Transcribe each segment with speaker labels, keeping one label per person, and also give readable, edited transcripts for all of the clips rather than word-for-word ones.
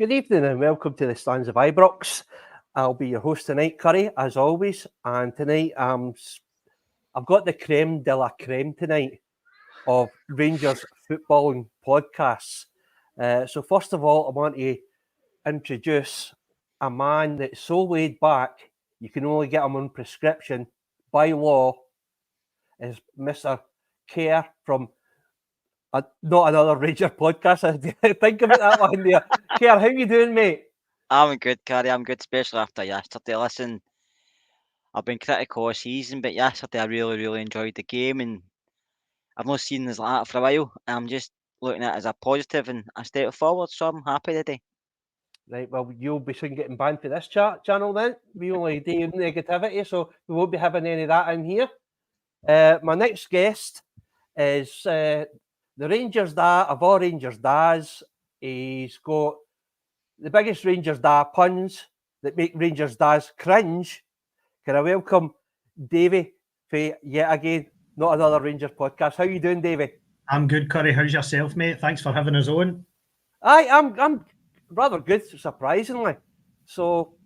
Speaker 1: Good evening and welcome to the Stands of Ibrox. I'll be your host tonight, Curry, as always. And tonight I've got the creme de la creme tonight of Rangers footballing podcasts. So first of all, I want to introduce a man that's so laid back, you can only get him on prescription by law, is Mr. Kerr from not another Ranger podcast. Think about that one there. Kerr, how you doing, mate?
Speaker 2: I'm good, Carrie. I'm good, especially after yesterday. Listen, I've been critical all season, but yesterday I really enjoyed the game, and I've not seen this like that for a while. I'm just looking at it as a positive and a step forward, so I'm happy today.
Speaker 1: Right, well, you'll be soon getting banned for this channel then. We only do negativity, so we won't be having any of that in here. My next guest is the Rangers dad of all Rangers dads. He's got the biggest Rangers dad puns that make Rangers dads cringe. Can I welcome Davey for yet again, not another Rangers podcast. How you doing, Davey?
Speaker 3: I'm good, Curry. How's yourself, mate? Thanks for having us on.
Speaker 1: I'm rather good, surprisingly. So,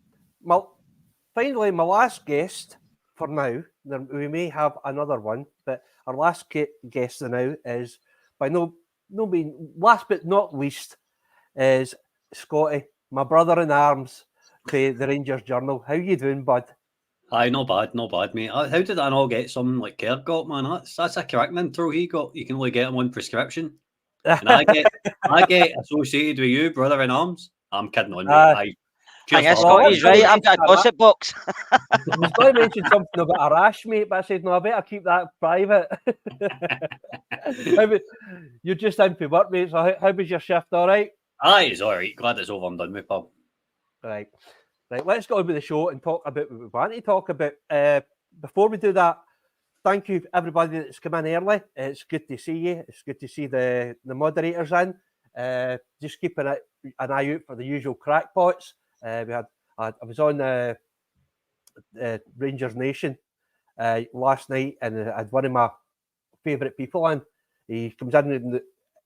Speaker 1: finally, my last guest for now. We may have another one, but our last guest now is by no means last but not least is Scotty, my brother in arms for the Rangers Journal. How you doing, bud?
Speaker 4: Aye, not bad, mate. How did I not get something like Kerr got, man? That's a correct intro he got. You can only get him on prescription. And I get associated with you, brother in arms. I'm kidding on, mate.
Speaker 2: Scotty's right. I've got a gossip box.
Speaker 1: I was going to mention something about a rash, mate, but I said, no, I better keep that private. You're just in for work, mate, so how was your shift, all right?
Speaker 4: Aye, it's all right. Glad it's over and done with, pal.
Speaker 1: Right, let's go on with the show and talk about what we want to talk about. Before we do that, thank you, everybody that's come in early. It's good to see you. It's good to see the moderators in. Just keeping an eye out for the usual crackpots. I was on Rangers Nation last night, and I had one of my favourite people in. He comes in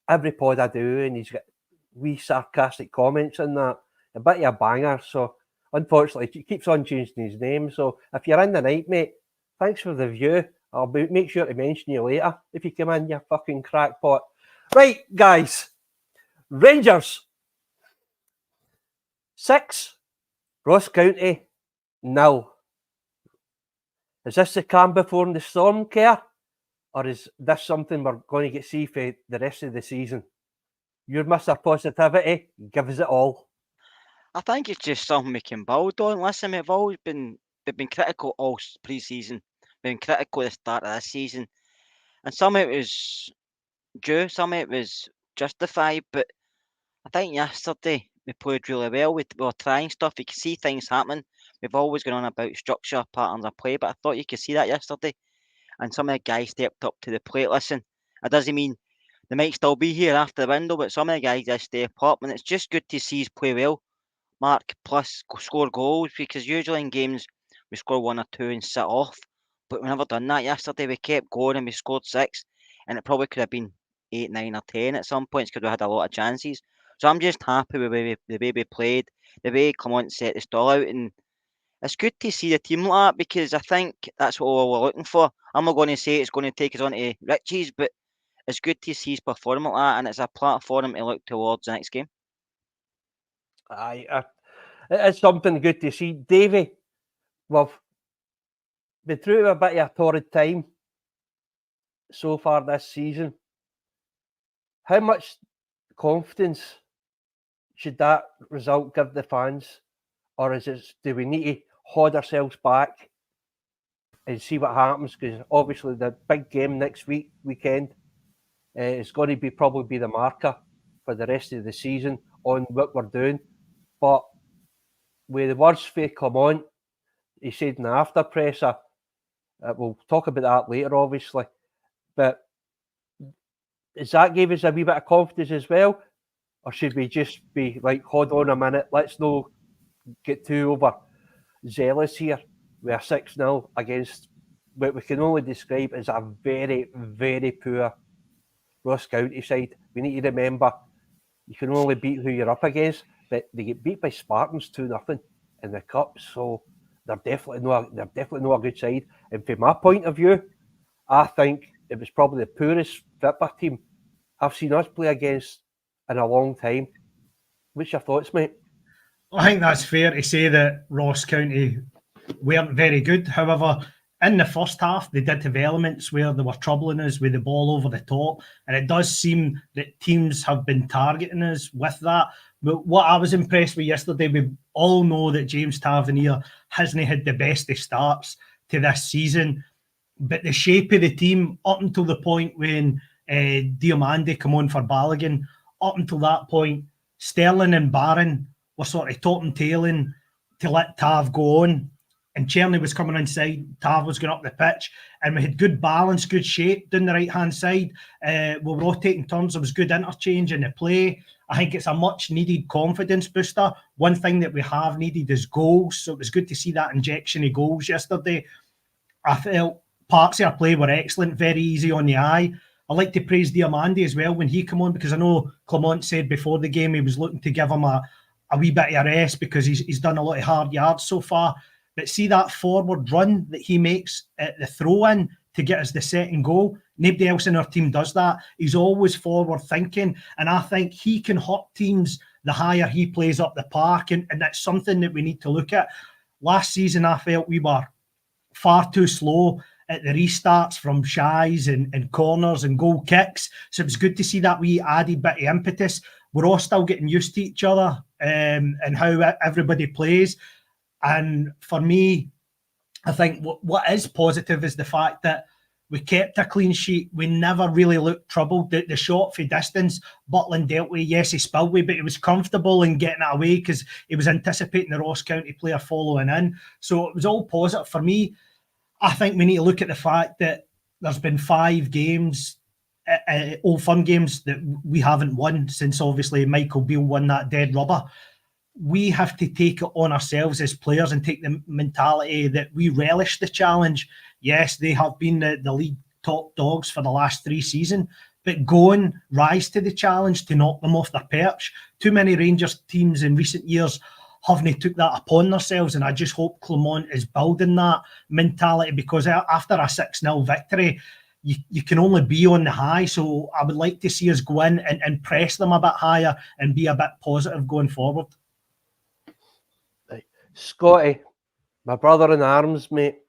Speaker 1: every pod I do, and he's got wee sarcastic comments in that. A bit of a banger. So unfortunately, he keeps on changing his name. So if you're in the night, mate, thanks for the view. I'll make sure to mention you later if you come in, you fucking crackpot. Right, guys. Rangers 6, Ross County 0. Is this the calm before the storm, Kerr? Or is this something we're going to get see for the rest of the season? You're Mr. Positivity. Give us it all.
Speaker 2: I think it's just something we can build on. Listen, we've been critical all pre-season. Been critical at the start of this season. And some of it was due, some of it was justified, but I think yesterday we played really well. We were trying stuff. You could see things happening. We've always gone on about structure, patterns of play, but I thought you could see that yesterday. And some of the guys stepped up to the plate. Listen, it doesn't mean they might still be here after the window, but some of the guys just step up, and it's just good to see us play well. Mark, plus score goals, because usually in games we score 1 or 2 and sit off, but we never done that yesterday. We kept going and we scored 6, and it probably could have been 8, 9 or 10 at some points because we had a lot of chances. So I'm just happy with the way we played, the way Clement set the stall out, and it's good to see the team like that because I think that's what we're looking for. I'm not going to say it's going to take us on to riches, but it's good to see us perform like that, and it's a platform to look towards the next game.
Speaker 1: It's something good to see. Davey, we've been through a bit of a torrid time so far this season. How much confidence should that result give the fans? Or do we need to hold ourselves back and see what happens? Because obviously the big game next weekend is going to probably be the marker for the rest of the season on what we're doing. But with the words for Clement, he said in the after presser, we'll talk about that later, obviously. But does that give us a wee bit of confidence as well? Or should we just be like, hold on a minute, let's not get too overzealous here? We are 6-0 against what we can only describe as a very, very poor Ross County side. We need to remember you can only beat who you're up against. but they get beat by Spartans 2-0 in the cup, so they're definitely not a good side. And from my point of view, I think it was probably the poorest football team I've seen us play against in a long time. What's your thoughts, mate?
Speaker 3: I think that's fair to say that Ross County weren't very good. However, in the first half, they did have elements where they were troubling us with the ball over the top. And it does seem that teams have been targeting us with that. But what I was impressed with yesterday, we all know that James Tavernier hasn't had the best of starts to this season. But the shape of the team, up until the point when Diomande come on for Balogun, up until that point, Sterling and Barron were sort of top and tailing to let Tav go on. And Cherny was coming inside, Tav was going up the pitch, and we had good balance, good shape down the right-hand side. We were rotating turns, there was good interchange in the play. I think it's a much-needed confidence booster. One thing that we have needed is goals, so it was good to see that injection of goals yesterday. I felt parts of our play were excellent, very easy on the eye. I like to praise Diomande as well when he came on, because I know Clement said before the game he was looking to give him a wee bit of a rest because he's done a lot of hard yards so far. But see that forward run that he makes at the throw-in to get us the second goal? Nobody else in our team does that. He's always forward thinking, and I think he can hurt teams the higher he plays up the park, and that's something that we need to look at. Last season, I felt we were far too slow at the restarts from shies and corners and goal kicks. So it was good to see that we added bit of impetus. We're all still getting used to each other and how everybody plays. And for me, I think what is positive is the fact that we kept a clean sheet. We never really looked troubled. The shot for distance, Butland dealt with. Yes, he spilled with, but he was comfortable in getting it away because he was anticipating the Ross County player following in. So it was all positive for me. I think we need to look at the fact that there's been 5 games, Old Firm games, that we haven't won since obviously Michael Beale won that dead rubber. We have to take it on ourselves as players and take the mentality that we relish the challenge. Yes, they have been the league top dogs for the last 3 seasons, but go and rise to the challenge to knock them off their perch. Too many Rangers teams in recent years haven't took that upon themselves, and I just hope Clement is building that mentality, because after a 6-0 victory, you can only be on the high. So I would like to see us go in and press them a bit higher and be a bit positive going forward.
Speaker 1: Scotty, my brother in arms, mate.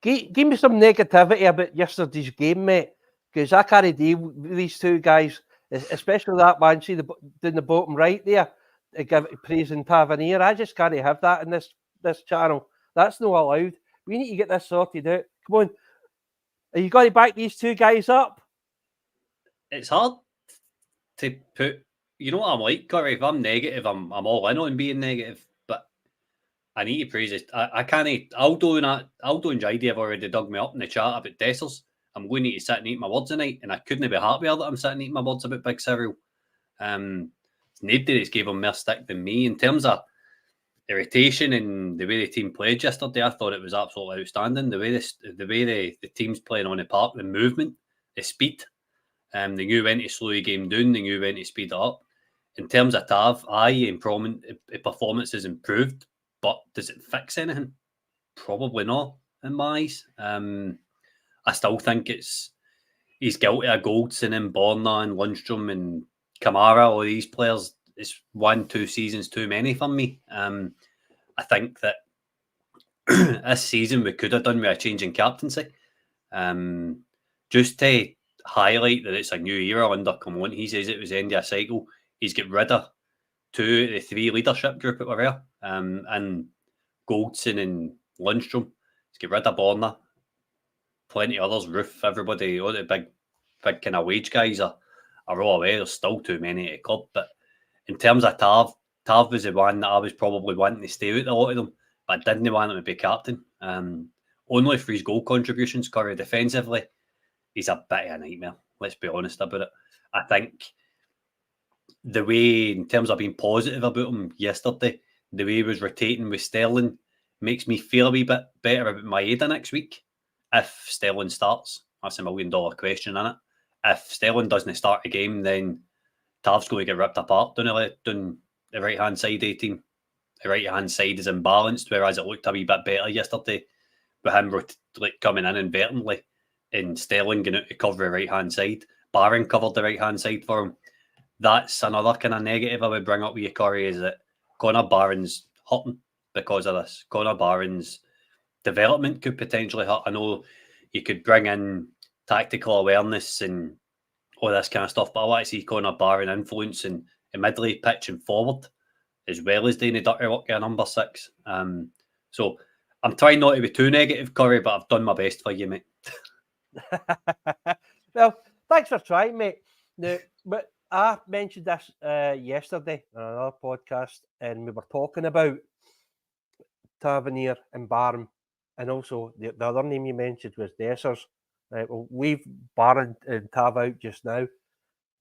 Speaker 1: Give me some negativity about yesterday's game, mate, because I can't deal with these two guys, especially that man, see down the bottom right there, praising Tavernier. I just can't have that in this channel. That's not allowed. We need to get this sorted out. Come on. Are you going to back these two guys up?
Speaker 4: It's hard to put. You know what I'm like, Corey? If I'm negative, I'm all in on being negative. But I need to praise it. I can't. Aldo and Jidey have already dug me up in the chat about Dessers. I'm going to need to sit and eat my words tonight, and I couldn't be happier that I'm sitting eating my words about Big Cyril. Nobody that's gave him more stick than me in terms of irritation and the way the team played yesterday. I thought it was absolutely outstanding. The way the team's playing on the park, the movement, the speed. They knew when to slow the game down. They knew when to speed it up. In terms of Tav, performance has improved, but does it fix anything? Probably not, in my eyes. I still think he's guilty of Goldson and Borna and Lundstrom and Kamara. All these players, it's 1-2 seasons too many for me. I think that this season we could have done with a change in captaincy. Just to highlight that it's a new era under Clement. He says it was the end of a cycle. He's got rid of 2 of the 3 leadership group that were there, and Goldson and Lundstrom. He's got rid of Borna. Plenty of others, Roof, everybody, all the big kind of wage guys are all away. There's still too many at the club. But in terms of Tav was the one that I was probably wanting to stay out a lot of them, but I didn't want him to be captain. Only for his goal contributions, Corey. Defensively, he's a bit of a nightmare. Let's be honest about it. I think the way, in terms of being positive about him yesterday, the way he was rotating with Sterling makes me feel a wee bit better about Maeda next week. If Sterling starts, that's $1 million question, isn't it? If Sterling doesn't start a game, then Tav's going to get ripped apart down the right-hand side 18. The right-hand side is imbalanced, whereas it looked a wee bit better yesterday with him like coming in inadvertently and Sterling going out to cover the right-hand side. Barron covered the right-hand side for him. That's another kind of negative I would bring up with you, Corey, is that Connor Barron's hurting because of this. Connor Barron's development could potentially hurt. I know you could bring in tactical awareness and all this kind of stuff, but I want to see Connor Barron influence in midley, pitch and forward, as well as doing the dirty work at number 6. So I'm trying not to be too negative, Corey, but I've done my best for you, mate.
Speaker 1: Well, thanks for trying, mate. Now, but I mentioned this yesterday on another podcast, and we were talking about Tavernier and Barron, and also the other name you mentioned was Dessers. Right, well, we've Barron and Tav out just now,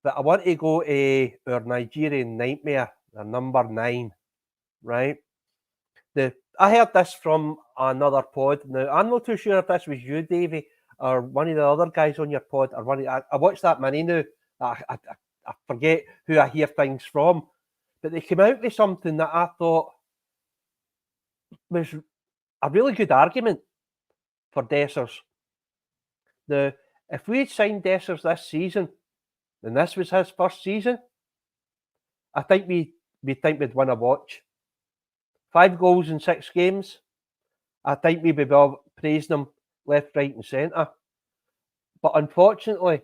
Speaker 1: but I want to go to our Nigerian nightmare, the number 9, right? I heard this from another pod. Now, I'm not too sure if this was you, Davey, or one of the other guys on your pod, or I watched that many now. I forget who I hear things from, but they came out with something that I thought was a really good argument for Dessers. Now, if we had signed Dessers this season, and this was his first season, I think we'd win a watch. 5 goals in 6 games. I think we'd be praising him left, right, and centre. But unfortunately,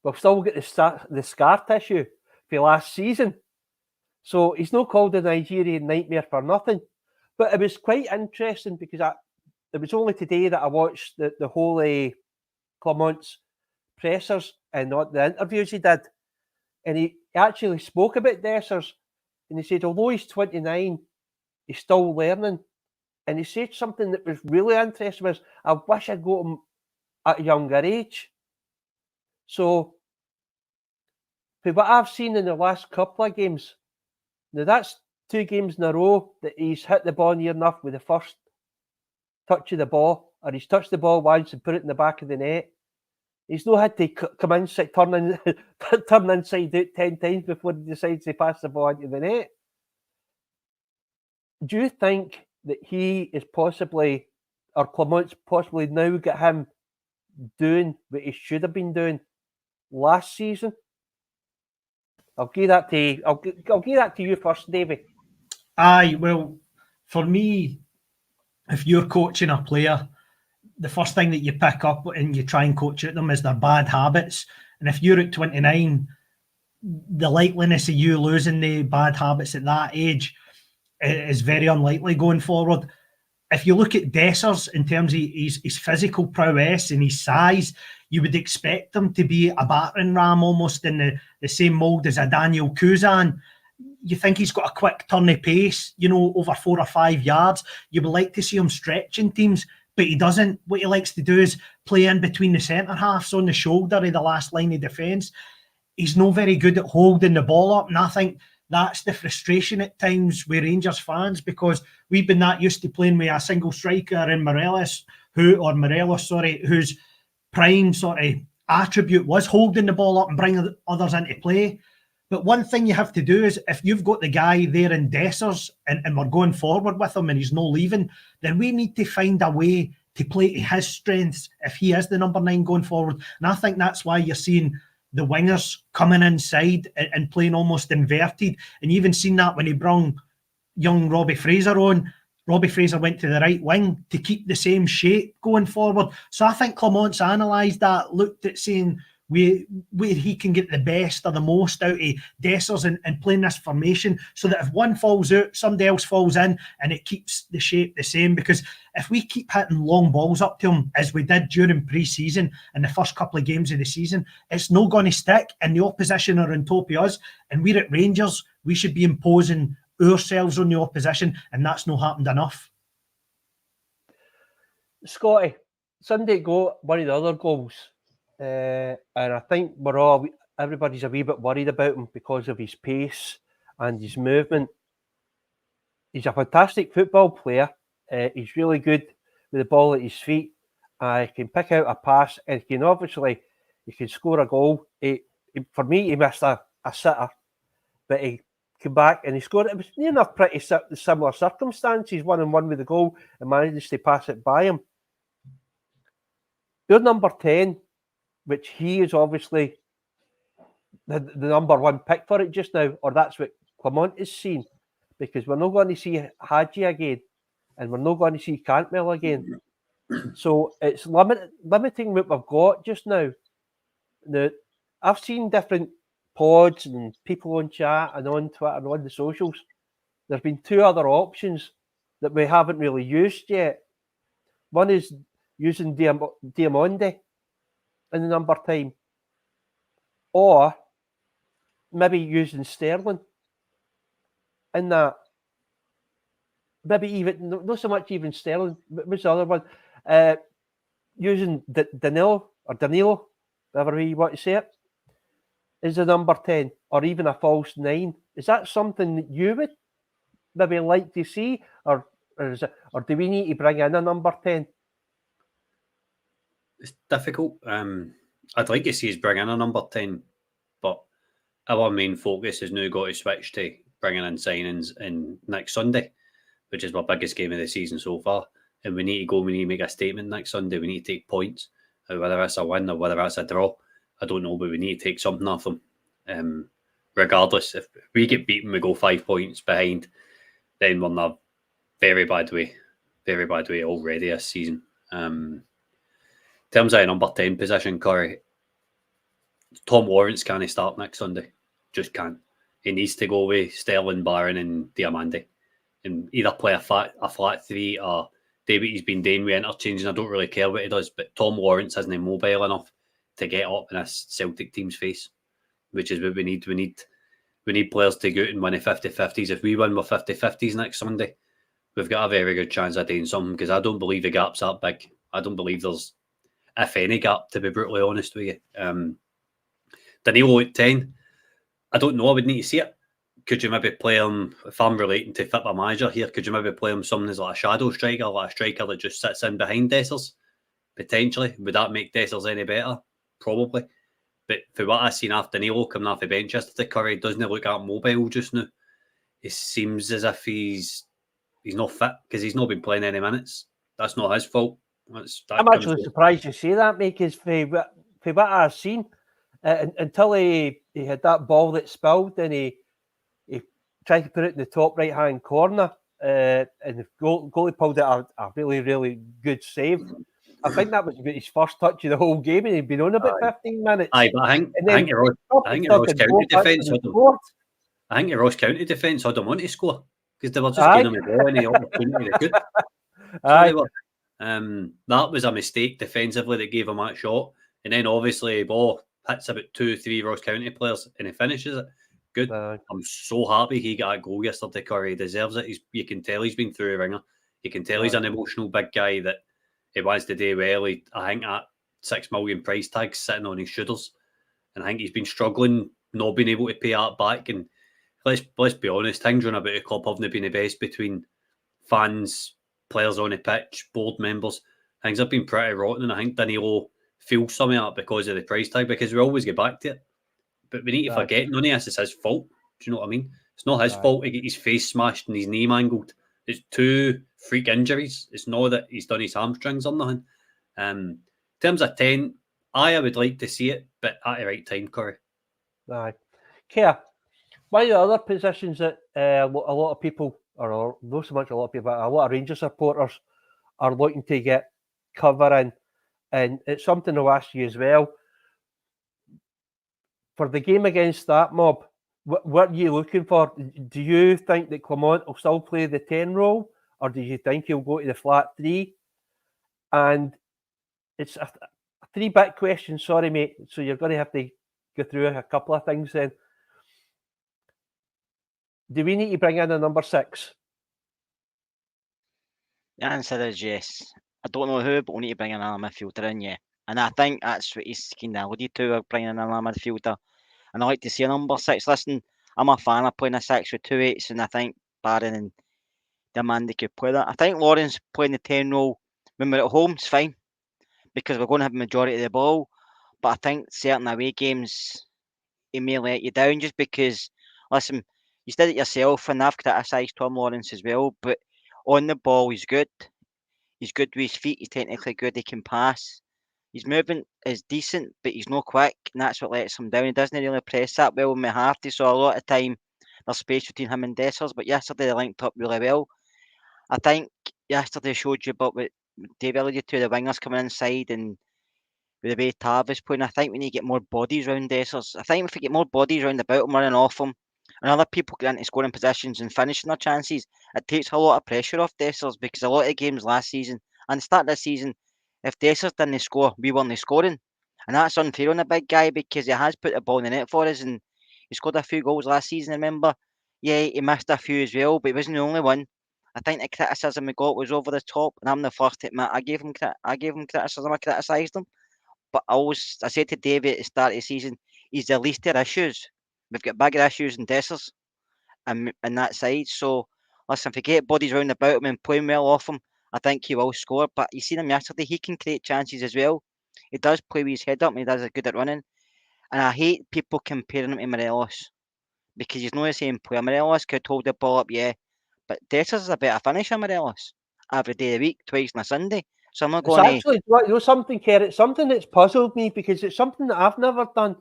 Speaker 1: we've still got the scar tissue for last season. So he's not called the Nigerian nightmare for nothing. But it was quite interesting because it was only today that I watched the whole Clement's pressers and the interviews he did. And he actually spoke about Dessers. And he said, although he's 29, he's still learning. And he said something that was really interesting was, I wish I'd got him at a younger age. So, for what I've seen in the last couple of games, now that's 2 games in a row that he's hit the ball near enough with the first touch of the ball, or he's touched the ball once and put it in the back of the net. He's not had to come in, turn inside out 10 times before he decides to pass the ball into the net. Do you think that he is possibly, or Clement's possibly now got him doing what he should have been doing last season? I'll give that to you first, Davey.
Speaker 3: Aye, well, for me, if you're coaching a player, the first thing that you pick up and you try and coach at them is their bad habits. And if you're at 29, the likeliness of you losing the bad habits at that age is very unlikely going forward. If you look at Dessers in terms of his physical prowess and his size, you would expect him to be a battering ram almost in the same mould as a Daniel Kuzan. You think he's got a quick turn of pace, over 4 or 5 yards. You would like to see him stretching teams, but he doesn't. What he likes to do is play in between the centre halves on the shoulder of the last line of defence. He's not very good at holding the ball up, and I think that's the frustration at times with Rangers fans, because we've been that used to playing with a single striker in Morelos, whose prime sort of attribute was holding the ball up and bringing others into play. But one thing you have to do is, if you've got the guy there in Dessers and we're going forward with him and he's no leaving, then we need to find a way to play to his strengths if he is the number 9 going forward. And I think that's why you're seeing the wingers coming inside and playing almost inverted. And you even seen that when he brung young Robbie Fraser on. Robbie Fraser went to the right wing to keep the same shape going forward. So I think Clement's analysed that, looked at saying where he can get the best or the most out of Dessers and playing this formation, so that if one falls out, somebody else falls in and it keeps the shape the same. Because if we keep hitting long balls up to him, as we did during pre-season and the first couple of games of the season, it's not going to stick, and the opposition are on top of us. And we're at Rangers, we should be imposing ourselves on the opposition, and that's not happened enough.
Speaker 1: Scotty, Sunday got one of the other goals. And I think everybody's a wee bit worried about him because of his pace and his movement. He's a fantastic football player. He's really good with the ball at his feet. He can pick out a pass, and he can score a goal. For me, he missed a a sitter, but he came back and he scored. It was near enough pretty similar circumstances, 1-1 with the goal, and managed to pass it by him. Your number 10, which he is obviously the number one pick for it just now, or that's what Clement is seeing, because we're not going to see Hadji again, and we're not going to see Cantwell again. So it's limiting what we've got just now. Now, I've seen different pods and people on chat and on Twitter and on the socials. There's been two other options that we haven't really used yet. One is using Diamondi in the number 10, or maybe using Sterling in that. Maybe even not so much even Sterling. What's the other one? Using Danilo, whatever way you want to say it, is the number 10, or even a false 9. Is that something that you would maybe like to see, or do we need to bring in a number 10?
Speaker 4: It's difficult. I'd like to see us bring in a number 10, but our main focus has now got to switch to bringing in signings in next Sunday, which is my biggest game of the season so far. And we need to make a statement next Sunday. We need to take points, whether that's a win or whether that's a draw. I don't know, but we need to take something off them. Regardless, if we get beaten, we go 5 points behind, then we're in a very bad way already this season. In terms of a number 10 position, Corey, Tom Lawrence can't start next Sunday. Just can't. He needs to go with Sterling, Barron and Diamandi and either play a flat 3 or do what he's been doing with interchanging. I don't really care what he does, but Tom Lawrence isn't mobile enough to get up in this Celtic team's face, which is what we need. We need players to go out and win the 50-50s. If we win with 50-50s next Sunday, we've got a very good chance of doing something, because I don't believe the gap's that big. I don't believe there's, if any, gap, to be brutally honest with you. Danilo at 10, I don't know. I would need to see it. Could you maybe play him, if I'm relating to fit my manager here, could you maybe play him someone as like a shadow striker, like a striker that just sits in behind Dessers? Potentially. Would that make Dessers any better? Probably. But for what I've seen after Danilo coming off the bench yesterday, Curry doesn't look that mobile just now. It seems as if he's not fit because he's not been playing any minutes. That's not his fault.
Speaker 1: I'm actually surprised you say that, mate, because for what I've seen, until he had that ball that spilled and he tried to put it in the top right-hand corner, and the goalie pulled out a really, really good save. I think that was his first touch of the whole game, and he'd been on about 15 minutes.
Speaker 4: Aye, but I think your Ross County defence had him on to score, because they were just giving him a ball and the opportunity to good. That was a mistake defensively that gave him that shot, and then obviously the ball hits about 2-3 Ross County players and he finishes it. Good. I'm so happy he got a goal yesterday, Corey. He deserves it. You can tell he's been through a ringer. You can tell he's an emotional big guy that he wants to do well. I think that $6 million price tag sitting on his shoulders, and I think he's been struggling, not being able to pay that back. And let's be honest, things run about the club haven't been the best between fans, players on the pitch, board members. Things have been pretty rotten, and I think Danilo feels some of that because of the price tag, because we always get back to it. But we need to forget none of this is his fault. Do you know what I mean? It's not his fault to get his face smashed and his knee mangled. It's 2 freak injuries. It's not that he's done his hamstrings or nothing. In terms of 10, I would like to see it, but at the right time, Corey.
Speaker 1: Aye. Kia, one of the other positions that a lot of people, or not so much a lot of people, but a lot of Rangers supporters are looking to get cover in, and it's something I'll ask you as well. For the game against that mob, what are you looking for? Do you think that Clement will still play the 10 role, or do you think he'll go to the flat 3? And it's a 3-bit question, sorry, mate. So you're going to have to go through a couple of things then. Do we need to bring in a number 6?
Speaker 2: The answer is yes. I don't know who, but we need to bring in another midfielder in, yeah. And I think that's what he's kind of alluded to, bringing in another midfielder. And I like to see a number 6. Listen, I'm a fan of playing a 6 with 2 8s, and I think Barron and Diamandi could play that. I think Lawrence playing the 10 role when we're at home is fine, because we're going to have the majority of the ball. But I think certain away games, he may let you down just because, listen, you did it yourself, and I've criticised Tom Lawrence as well, but on the ball, he's good. He's good with his feet, he's technically good, he can pass. His movement is decent, but he's not quick, and that's what lets him down. He doesn't really press that well with Harty, so a lot of time there's space between him and Dessers, but yesterday they linked up really well. I think yesterday showed you about what Dave alluded to, the wingers coming inside and with the way Tav is playing. I think we need to get more bodies around Dessers. I think if we get more bodies around about him, running off him, and other people get into scoring positions and finishing their chances, it takes a lot of pressure off Dessers, because a lot of games last season and the start of this season, if Dessers didn't score, we weren't scoring. And that's unfair on the big guy, because he has put the ball in the net for us, and he scored a few goals last season, remember? Yeah, he missed a few as well, but he wasn't the only one. I think the criticism we got was over the top, and I'm the first to admit I gave him criticism, I criticised him. But I said to David at the start of the season, he's the least of our issues. We've got bigger issues than Dessers and that side. So, listen, if we get bodies round about him and playing well off him, I think he will score. But you seen him yesterday, he can create chances as well. He does play with his head up, and he does a good at running. And I hate people comparing him to Morelos, because he's not the same player. Morelos could hold the ball up, yeah, but Dessers is a better finisher than Morelos. Every day of the week, twice on a Sunday. So I'm not
Speaker 1: It's
Speaker 2: going
Speaker 1: actually, something, Kerr, it's something that's puzzled me, because it's something that I've never done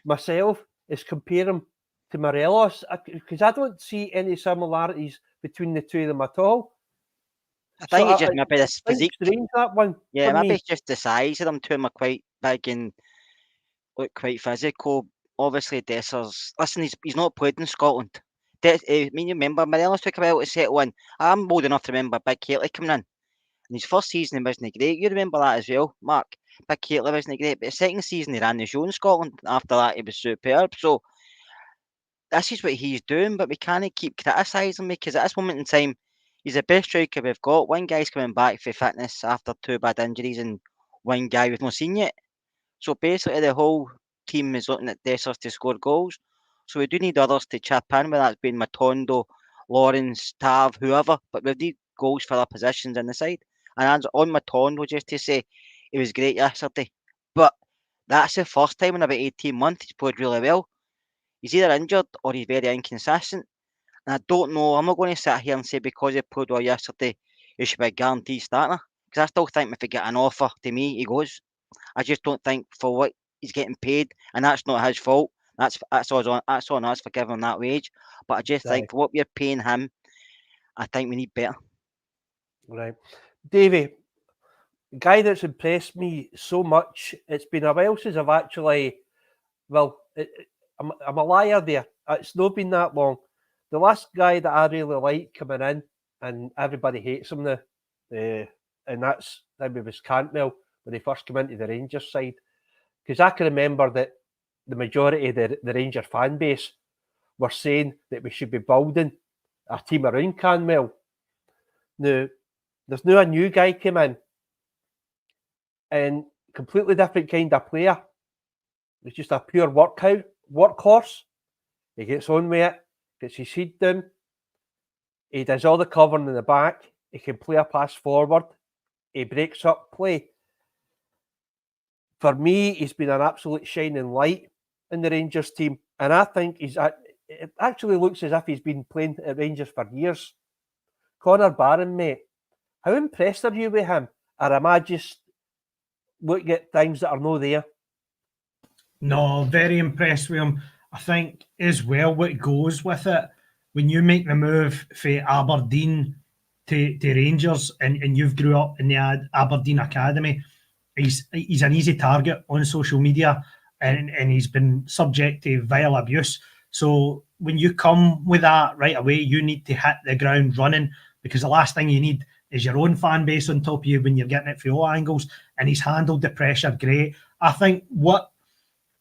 Speaker 1: myself, is compare him to Morelos, because I don't see any similarities between the two of them at all.
Speaker 2: I think it's just maybe this physique.
Speaker 1: Strange, that one.
Speaker 2: Yeah, maybe it's just the size of them. Two of them are quite big and look quite physical. Obviously, Dessers, listen, he's not played in Scotland. I mean, you remember, Morelos took a while to settle in. I'm old enough to remember Big Haley coming in. And his first season he wasn't great. You remember that as well, Mark. Big Haley wasn't great, but the second season he ran the show in Scotland. After that, he was superb. So this is what he's doing, but we can't keep criticising him, because at this moment in time, he's the best striker we've got. One guy's coming back for fitness after 2 bad injuries, and one guy we've not seen yet. So basically, the whole team is looking at Dessers to score goals. So we do need others to chip in, whether that's been Matondo, Lawrence, Tav, whoever. But we need goals for our positions in the side. And on Matondo, just to say, he was great yesterday. But that's the first time in about 18 months he's played really well. He's either injured or he's very inconsistent. And I don't know, I'm not going to sit here and say because he played well yesterday, he should be a guaranteed starter. Because I still think if he get an offer to me, he goes. I just don't think for what he's getting paid, and that's not his fault. That's on us for giving him that wage. But I just think for what we're paying him, I think we need better. Right.
Speaker 1: Davey, guy that's impressed me so much, it's been a while since I've actually, I'm a liar there. It's not been that long. The last guy that I really like coming in, and everybody hates him now, and that's maybe was Cantwell when he first came into the Rangers side. Because I can remember that the majority of the Rangers fan base were saying that we should be building a team around Cantwell. Now, there's now a new guy came in, and completely different kind of player. He's just a pure workhorse. He gets on with it, gets his head down. He does all the covering in the back. He can play a pass forward. He breaks up play. For me, he's been an absolute shining light in the Rangers team. And I think it actually looks as if he's been playing at Rangers for years. Connor Barron, mate, how impressed are you with him? Or am I just looking at things that are not there?
Speaker 3: No, very impressed with him. I think as well what goes with it, when you make the move from Aberdeen to Rangers and you've grew up in the Aberdeen Academy, he's an easy target on social media and he's been subject to vile abuse. So when you come with that right away, you need to hit the ground running, because the last thing you need is your own fan base on top of you when you're getting it from all angles. And he's handled the pressure great. I think what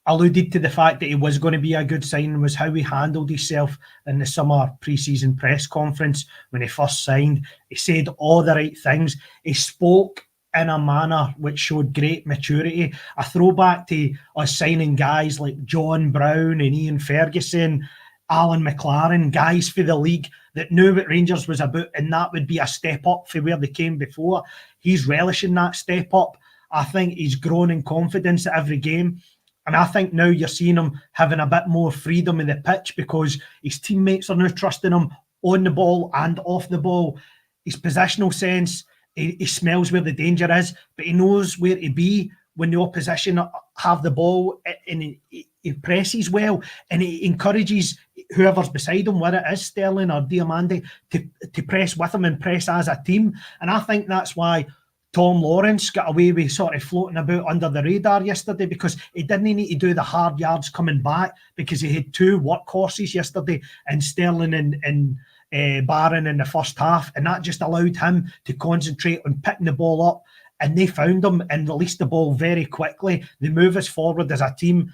Speaker 3: alluded to the fact that he was going to be a good signing was how he handled himself in the summer pre-season press conference when he first signed. He said all the right things. He spoke in a manner which showed great maturity. A throwback to us signing guys like John Brown and Ian Ferguson, Alan McLaren, guys for the league that knew what Rangers was about, and that would be a step up from where they came before. He's relishing that step up. I think he's grown in confidence at every game. And I think now you're seeing him having a bit more freedom in the pitch because his teammates are now trusting him on the ball and off the ball. His positional sense, he smells where the danger is, but he knows where to be when the opposition have the ball, and he presses well, and he encourages whoever's beside him, whether it is Sterling or Diamande, to press with him and press as a team. And I think that's why Tom Lawrence got away with sort of floating about under the radar yesterday, because he didn't need to do the hard yards coming back, because he had two workhorses yesterday in Sterling and Barron in the first half, and that just allowed him to concentrate on picking the ball up. And they found him and released the ball very quickly. They move us forward as a team,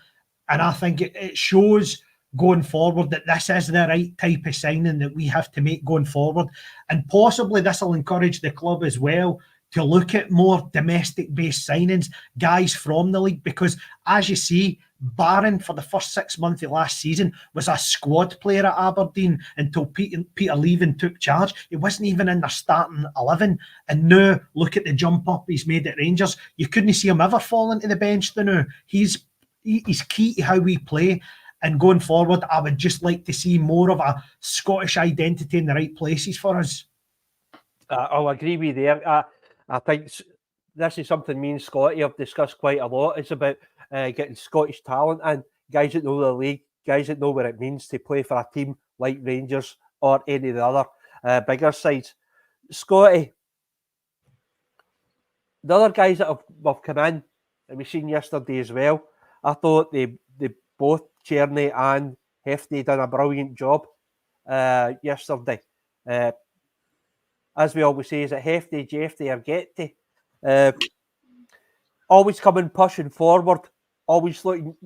Speaker 3: and I think it shows going forward that this is the right type of signing that we have to make going forward. And possibly this will encourage the club as well to look at more domestic-based signings, guys from the league, because as you see, Barron for the first 6 months of last season was a squad player at Aberdeen until Peter Leaven took charge. He wasn't even in their starting 11, and now look at the jump up he's made at Rangers. You couldn't see him ever falling to the bench now. He's key to how we play, and going forward I would just like to see more of a Scottish identity in the right places for us.
Speaker 1: I'll agree with you there. I think this is something me and Scotty have discussed quite a lot. It's about getting Scottish talent and guys that know the league, guys that know what it means to play for a team like Rangers or any of the other bigger sides. Scotty, the other guys that have come in, and we've seen yesterday as well, I thought they both, Tierney and Hefty, done a brilliant job yesterday. As we always say, is it Hefty, Jefty or Getty? Always coming, pushing forward, always looking,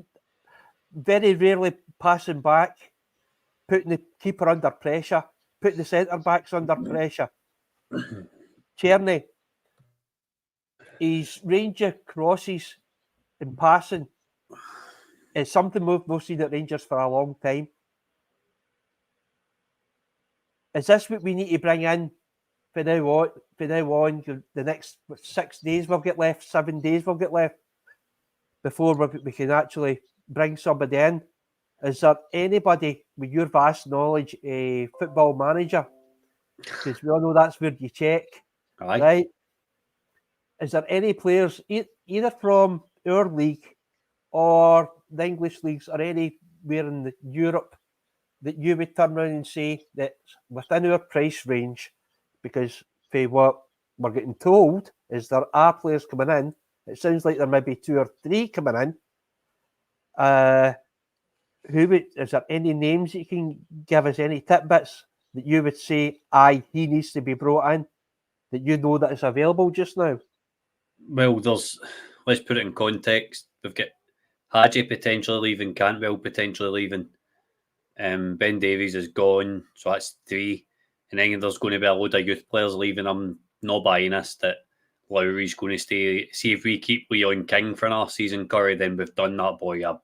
Speaker 1: very rarely passing back, putting the keeper under pressure, putting the centre-backs under pressure. Tierney, his range of crosses and passing is something we've not seen at Rangers for a long time. Is this what we need to bring in for now on? The next 6 days we'll get left, 7 days we'll get left before we can actually bring somebody in. Is there anybody with your vast knowledge, a Football Manager? Because we all know that's where you check.
Speaker 4: Aye.
Speaker 1: Right? Is there any players, either from our league or the English leagues or anywhere in Europe, that you would turn around and say that within our price range, because for what we're getting told is there are players coming in, it sounds like there may be 2 or 3 coming in. Is there any names that you can give us, any tidbits that you would say, aye, he needs to be brought in, that you know that is available just now?
Speaker 4: Well, let's put it in context. We've got Hadji potentially leaving, Cantwell potentially leaving. Ben Davies is gone, so that's 3. And then there's going to be a load of youth players leaving. I'm not buying this that Lowry's going to stay. See, if we keep Leon King for another season, Curry, then we've done that boy a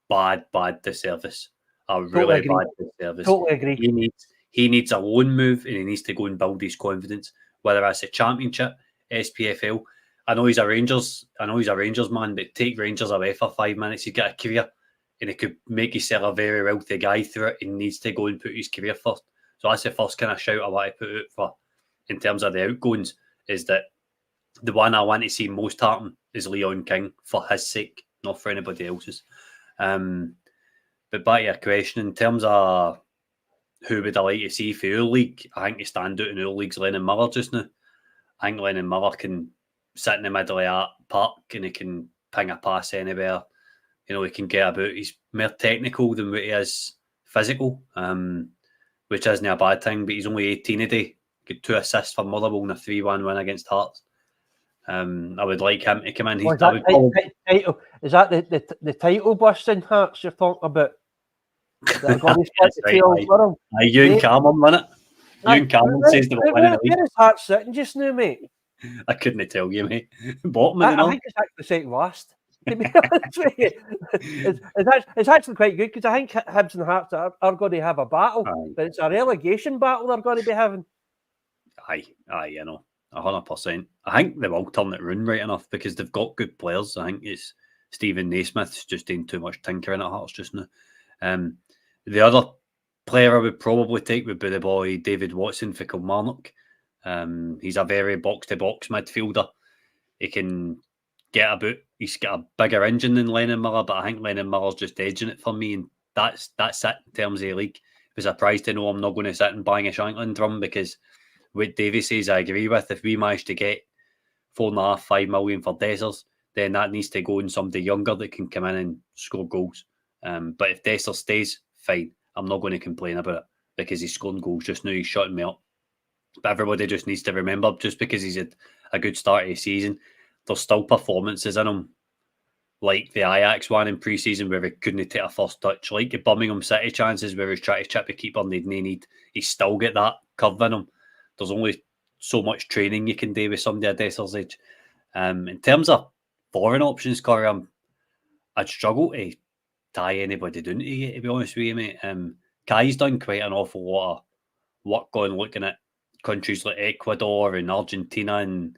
Speaker 4: bad disservice. A really bad disservice.
Speaker 1: Totally agree.
Speaker 4: He needs a loan move, and he needs to go and build his confidence, whether that's a Championship, SPFL. I know he's a Rangers man, but take Rangers away for 5 minutes, he'd get a career, and it could make himself a very wealthy guy through it. He needs to go and put his career first. So that's the first kind of shout I want to put out for in terms of the outgoings, is that the one I want to see most happen is Leon King, for his sake, not for anybody else's. But back to your question, in terms of who would I like to see for our league, I think to stand out in our league's Lennon Miller just now. I think Lennon Miller can sit in the middle of that park and he can ping a pass anywhere. You know, he can get about. He's more technical than what he is physical, which isn't a bad thing, but he's only 18 a day. Got 2 assists for Motherwell in a 3-1 win against Hearts. I would like him to come in.
Speaker 1: Is that the title busting Hearts you're talking about?
Speaker 4: You and Cameron win it. You and Cameron says they were winning the league.
Speaker 1: Where is Hearts sitting just now, mate?
Speaker 4: I couldn't tell you, mate. Bottom,
Speaker 1: I think it's actually second last. To be honest with you, it's actually quite good, because I think Hibs and Hearts are going to have a battle, but it's a relegation battle they're going to be having.
Speaker 4: Aye, you know, 100%. I think they will turn it round right enough, because they've got good players. I think it's Stephen Naismith's just doing too much tinkering at Hearts just now. The other player I would probably take would be the boy David Watson for Kilmarnock. He's a very box-to-box midfielder. He can get about. He's got a bigger engine than Lennon Miller, but I think Lennon Miller's just edging it for me, and that's it in terms of the league. I was surprised to know I'm not going to sit and bang a Shankland drum, because what Davey says I agree with. If we manage to get 4.5, 5 million for Dessers, then that needs to go in somebody younger that can come in and score goals. But if Dessers stays, fine. I'm not going to complain about it, because he's scoring goals just now. He's shutting me up. But everybody just needs to remember, just because he's had a good start of the season, there's still performances in him, like the Ajax one in pre-season where he couldn't take a first touch, like the Birmingham City chances where he's trying to chip the keeper and he's still get that curve in him. There's only so much training you can do with somebody at Dessers' age. In terms of foreign options, Corey, I'd struggle to tie anybody down to you, to be honest with you, mate. Kai's done quite an awful lot of work going looking at countries like Ecuador and Argentina and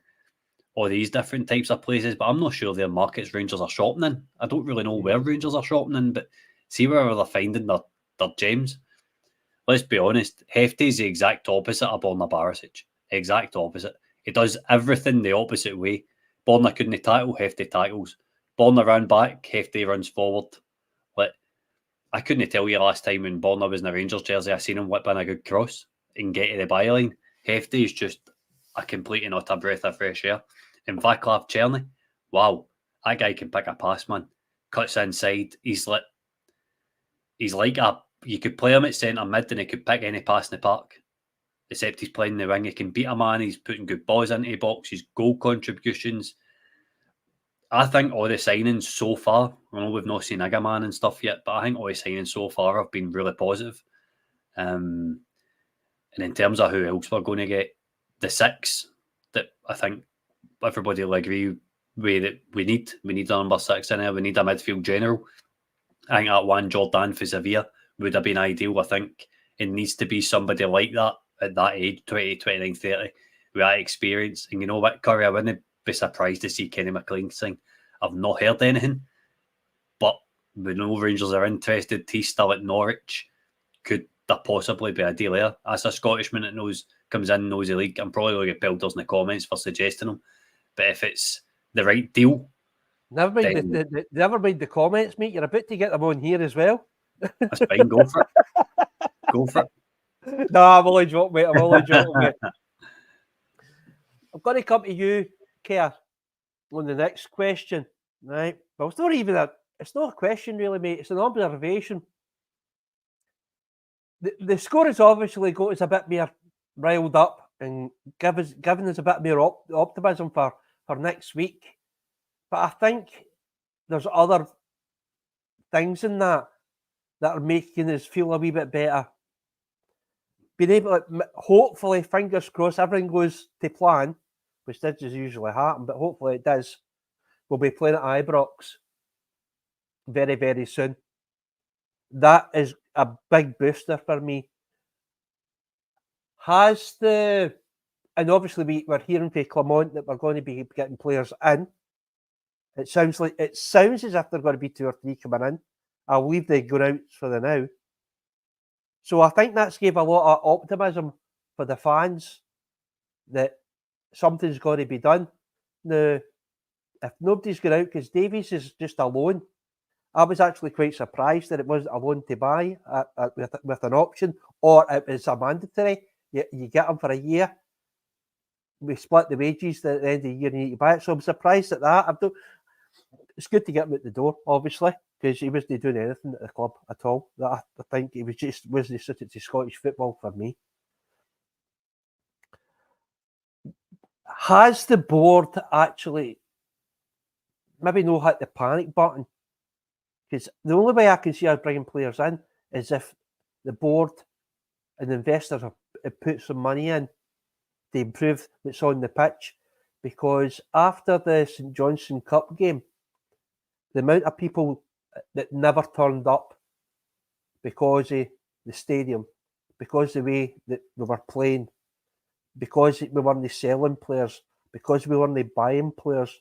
Speaker 4: all these different types of places, but I'm not sure their markets Rangers are shopping in. I don't really know where Rangers are shopping in, but see where they're finding their gems. Let's be honest, Hefty's the exact opposite of Borna Barisic. Exact opposite. He does everything the opposite way. Borna couldn't tackle, Hefty tackles. Borna ran back, Hefty runs forward. Like, I couldn't tell you last time when Borna was in a Rangers jersey, I seen him whip in a good cross and get to the byline. Hefty is just a complete and utter breath of fresh air. And Vaclav Cherny, wow, that guy can pick a pass, man. Cuts inside. He's like you could play him at centre mid and he could pick any pass in the park. Except he's playing the wing. He can beat a man. He's putting good balls into the box. His goal contributions. I think all the signings so far, I know we've not seen Igaman and stuff yet, but I think all the signings so far have been really positive. And in terms of who else we're going to get, the 6 that I think everybody will agree with that we need a number 6 in there. We need a midfield general. I think that one Jordan for Sevilla would have been ideal. I think it needs to be somebody like that at that age, 20, 29, 30, with that experience. And you know what, Curry, I wouldn't be surprised to see Kenny McLean sing. I've not heard anything, but we know Rangers are interested. He's still at Norwich. Could there possibly be a deal there? As a Scottishman that comes in, knows the league, I'm probably going to get pelters in the comments for suggesting him. But if it's the right deal,
Speaker 1: never mind the comments, mate. You're about to get them on here as well.
Speaker 4: That's fine. Go for it. Go for it.
Speaker 1: No, I'm only joking, mate. I'm going to come to you, Kerr, on the next question, right? Well, it's not a question really, mate. It's an observation. The score has obviously got us a bit more riled up and given us a bit more optimism for next week. But I think there's other things in that are making us feel a wee bit better. Being able to, hopefully, fingers crossed, everything goes to plan, which does usually happen, but hopefully it does. We'll be playing at Ibrox very, very soon. That is a big booster for me. And obviously we're hearing from Clermont that we're going to be getting players in. It sounds as if they're going to be 2 or 3 coming in. I'll leave the go out for the now. So I think that's gave a lot of optimism for the fans that something's got to be done. Now, if nobody's going out, because Davies is just a loan, I was actually quite surprised that it wasn't a loan to buy with an option, or it was a mandatory. You get him for a year. We split the wages at the end of the year and you need to buy it. So I'm surprised at that. It's good to get him out the door, obviously, because he wasn't doing anything at the club at all. I think he wasn't suited to Scottish football for me. Has the board actually maybe not hit the panic button? Because the only way I can see us bringing players in is if the board and the investors have put some money in to improve what's on the pitch. Because after the St Johnstone Cup game, the amount of people that never turned up because of the stadium, because of the way that we were playing, because we weren't selling players, because we weren't buying players,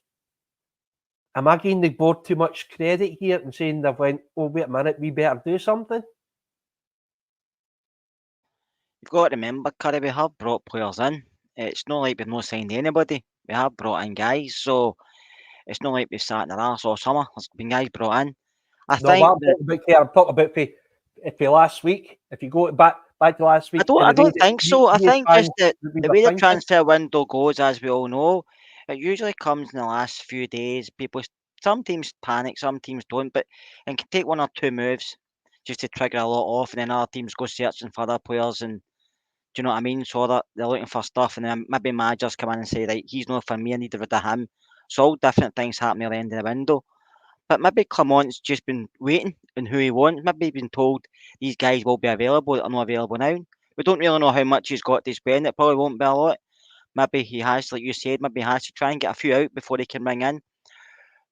Speaker 1: am I giving the board too much credit here and saying they've went, oh, wait a minute, we better do something?
Speaker 2: You've got to remember, Curry, we have brought players in. It's not like we've not signed anybody. We have brought in guys, so it's not like we've sat in the arse all summer. There's been guys brought in. I
Speaker 1: No,
Speaker 2: think
Speaker 1: what I'm talking about, Claire, I'm talking about for last week. If you go back to last week,
Speaker 2: I don't think so. I think just the way the
Speaker 1: thinking.
Speaker 2: transfer window goes, as we all know, it usually comes in the last few days. Some teams panic, some teams don't, but and can take one or two moves just to trigger a lot off, and then other teams go searching for other players, and do you know what I mean? So that they're looking for stuff, and then maybe managers come in and say, right, he's not for me, I need to rid of him. So all different things happen at the end of the window. But maybe Clement's just been waiting on who he wants. Maybe he's been told these guys will be available that are not available now. We don't really know how much he's got to spend. It probably won't be a lot. Maybe he has, like you said, maybe he has to try and get a few out before he can ring in.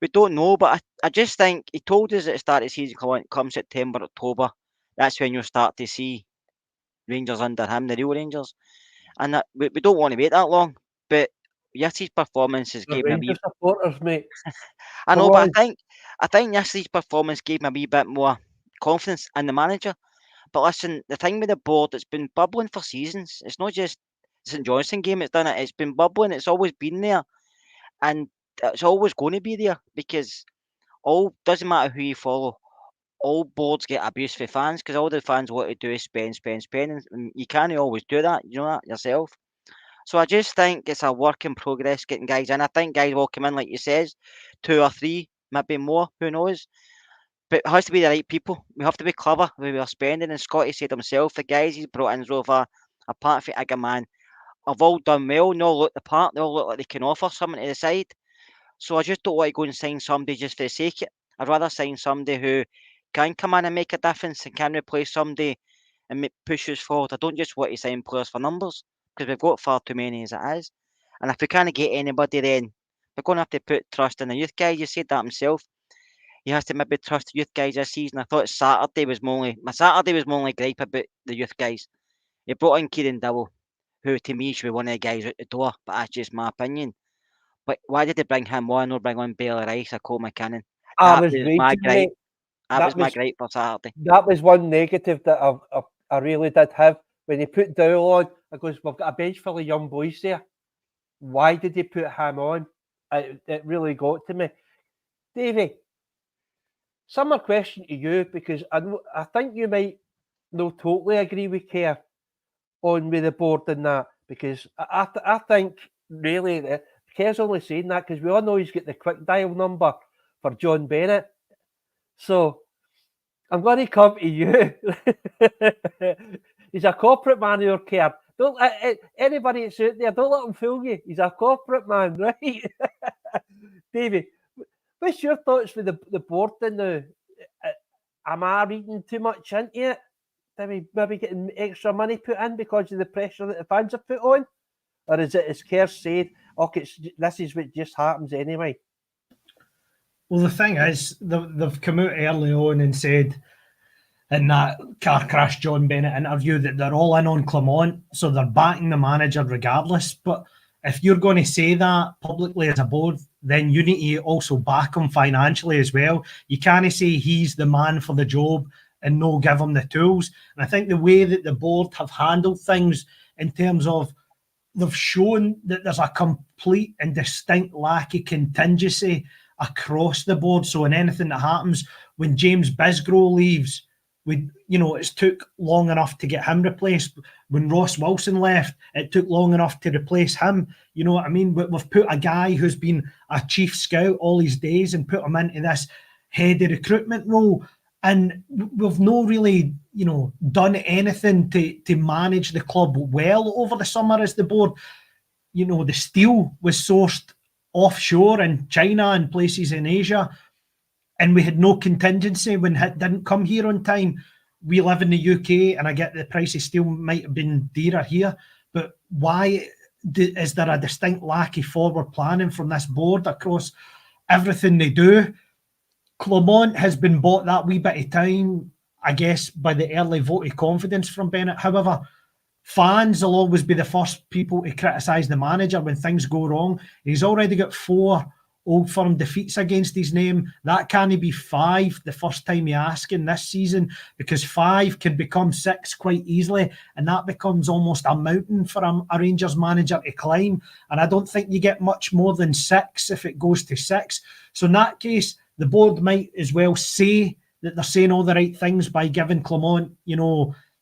Speaker 2: We don't know, but I just think he told us at the start of the season, come September, October, that's when you'll start to see Rangers under him, the real Rangers. And we don't want to wait that long. But yesterday's performances gave me a wee...
Speaker 1: Rangers supporters, mate.
Speaker 2: I know, but I think yesterday's performance gave me a wee bit more confidence in the manager. But listen, the thing with the board, it's been bubbling for seasons. It's not just the St Johnstone game it's done it. It's been bubbling. It's always been there. And it's always going to be there because doesn't matter who you follow, all boards get abuse for fans because all the fans want to do is spend. And you can't always do that. You know that yourself. So I just think it's a work in progress getting guys in. I think guys will come in, like you says, 2 or 3, maybe more, who knows. But it has to be the right people. We have to be clever when we are spending. And Scotty said himself, the guys he's brought in so far, apart from Igaman, have all done well. They all look the part. They all look like they can offer something to the side. So I just don't want to go and sign somebody just for the sake of it. I'd rather sign somebody who can come in and make a difference and can replace somebody and push us forward. I don't just want to sign players for numbers because we've got far too many as it is. And if we can't get anybody, then we're going to have to put trust in the youth guys. You said that himself. He has to maybe trust the youth guys this season. I thought my Saturday was more only gripe about the youth guys. He brought in Kieran Dowell, who to me should be one of the guys out the door, but that's just my opinion. But why did they bring him on or bring on Bailey Rice or Cole McKinnon? That was my gripe. That was my gripe for Saturday.
Speaker 1: That was one negative that I really did have. When he put Dowell on, I goes, we've got a bench full of young boys there. Why did he put him on? It really got to me. Davey, similar question to you, because I think you might not totally agree with Kerr on with the board and that, because I think really that Kerr's only saying that because we all know he's got the quick dial number for John Bennett. So I'm going to come to you. He's a corporate man, your Kerr. Don't anybody that's out there, don't let him fool you. He's a corporate man, right? Davey, what's your thoughts with the board now? Am I reading too much into it? Maybe getting extra money put in because of the pressure that the fans have put on? Or is it, as Kerr said, okay, this is what just happens anyway?
Speaker 3: Well, the thing is, they've come out early on and said in that car crash John Bennett interview that they're all in on Clement, so they're backing the manager regardless. But if you're going to say that publicly as a board, then you need to also back him financially as well. You can't say he's the man for the job and no give him the tools. And I think the way that the board have handled things in terms of they've shown that there's a complete and distinct lack of contingency across the board. So in anything that happens, when James Bisgrove leaves, it's took long enough to get him replaced. When Ross Wilson left, it took long enough to replace him. You know what I mean? But we've put a guy who's been a chief scout all his days and put him into this head of recruitment role. And we've not really, done anything to manage the club well over the summer as the board. The steel was sourced offshore in China and places in Asia, and we had no contingency when it didn't come here on time. We live in the UK, and I get the price of steel might have been dearer here, but why is there a distinct lack of forward planning from this board across everything they do? Clement has been bought that wee bit of time, I guess, by the early vote of confidence from Bennett. However, fans will always be the first people to criticise the manager when things go wrong. He's already got 4 Old Firm defeats against his name. That can't be 5 the first time you ask him this season, because 5 can become 6 quite easily, and that becomes almost a mountain for a Rangers manager to climb. And I don't think you get much more than 6 if it goes to 6. So in that case, the board might as well say that they're saying all the right things by giving Clement,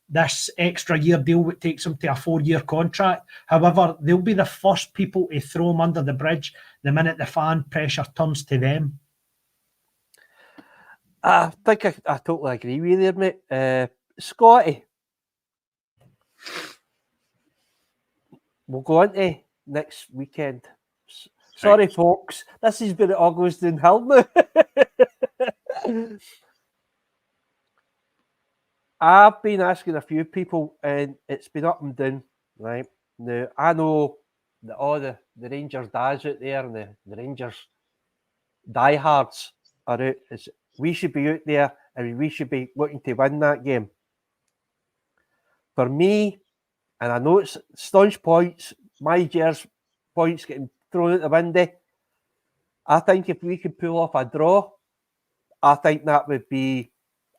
Speaker 3: this extra year deal that takes him to a 4-year contract. However, they'll be the first people to throw him under the bridge the minute the fan pressure turns to them.
Speaker 1: I think I totally agree with you there, mate. Scotty, we'll go on to next weekend. Sorry, folks. This has been at Augustin Hill now. I've been asking a few people, and it's been up and down, right? Now, I know that all the Rangers dads out there and the Rangers diehards are out. We should be out there and we should be looking to win that game. For me, and I know it's staunch points, my Jers points getting thrown out the window, I think if we could pull off a draw, I think that would be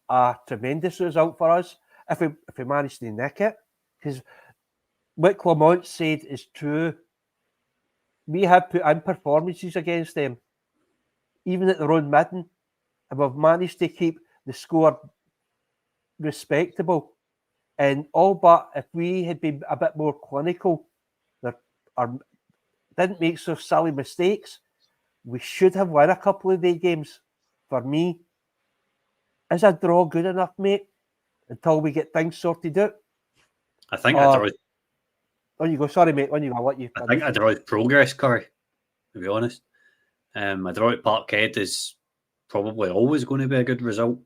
Speaker 1: a tremendous result for us if we manage to nick it. Because what Clement said is true. We have put in performances against them, even at their own midden, and we've managed to keep the score respectable. And all but if we had been a bit more clinical, or didn't make so silly mistakes, we should have won a couple of the games. For me, is a draw good enough, mate, until we get things sorted out?
Speaker 4: I think a draw.
Speaker 1: On you go. Sorry, mate. On you go. What you?
Speaker 4: I think a draw is progress, Curry. To be honest, a draw at Parkhead is probably always going to be a good result.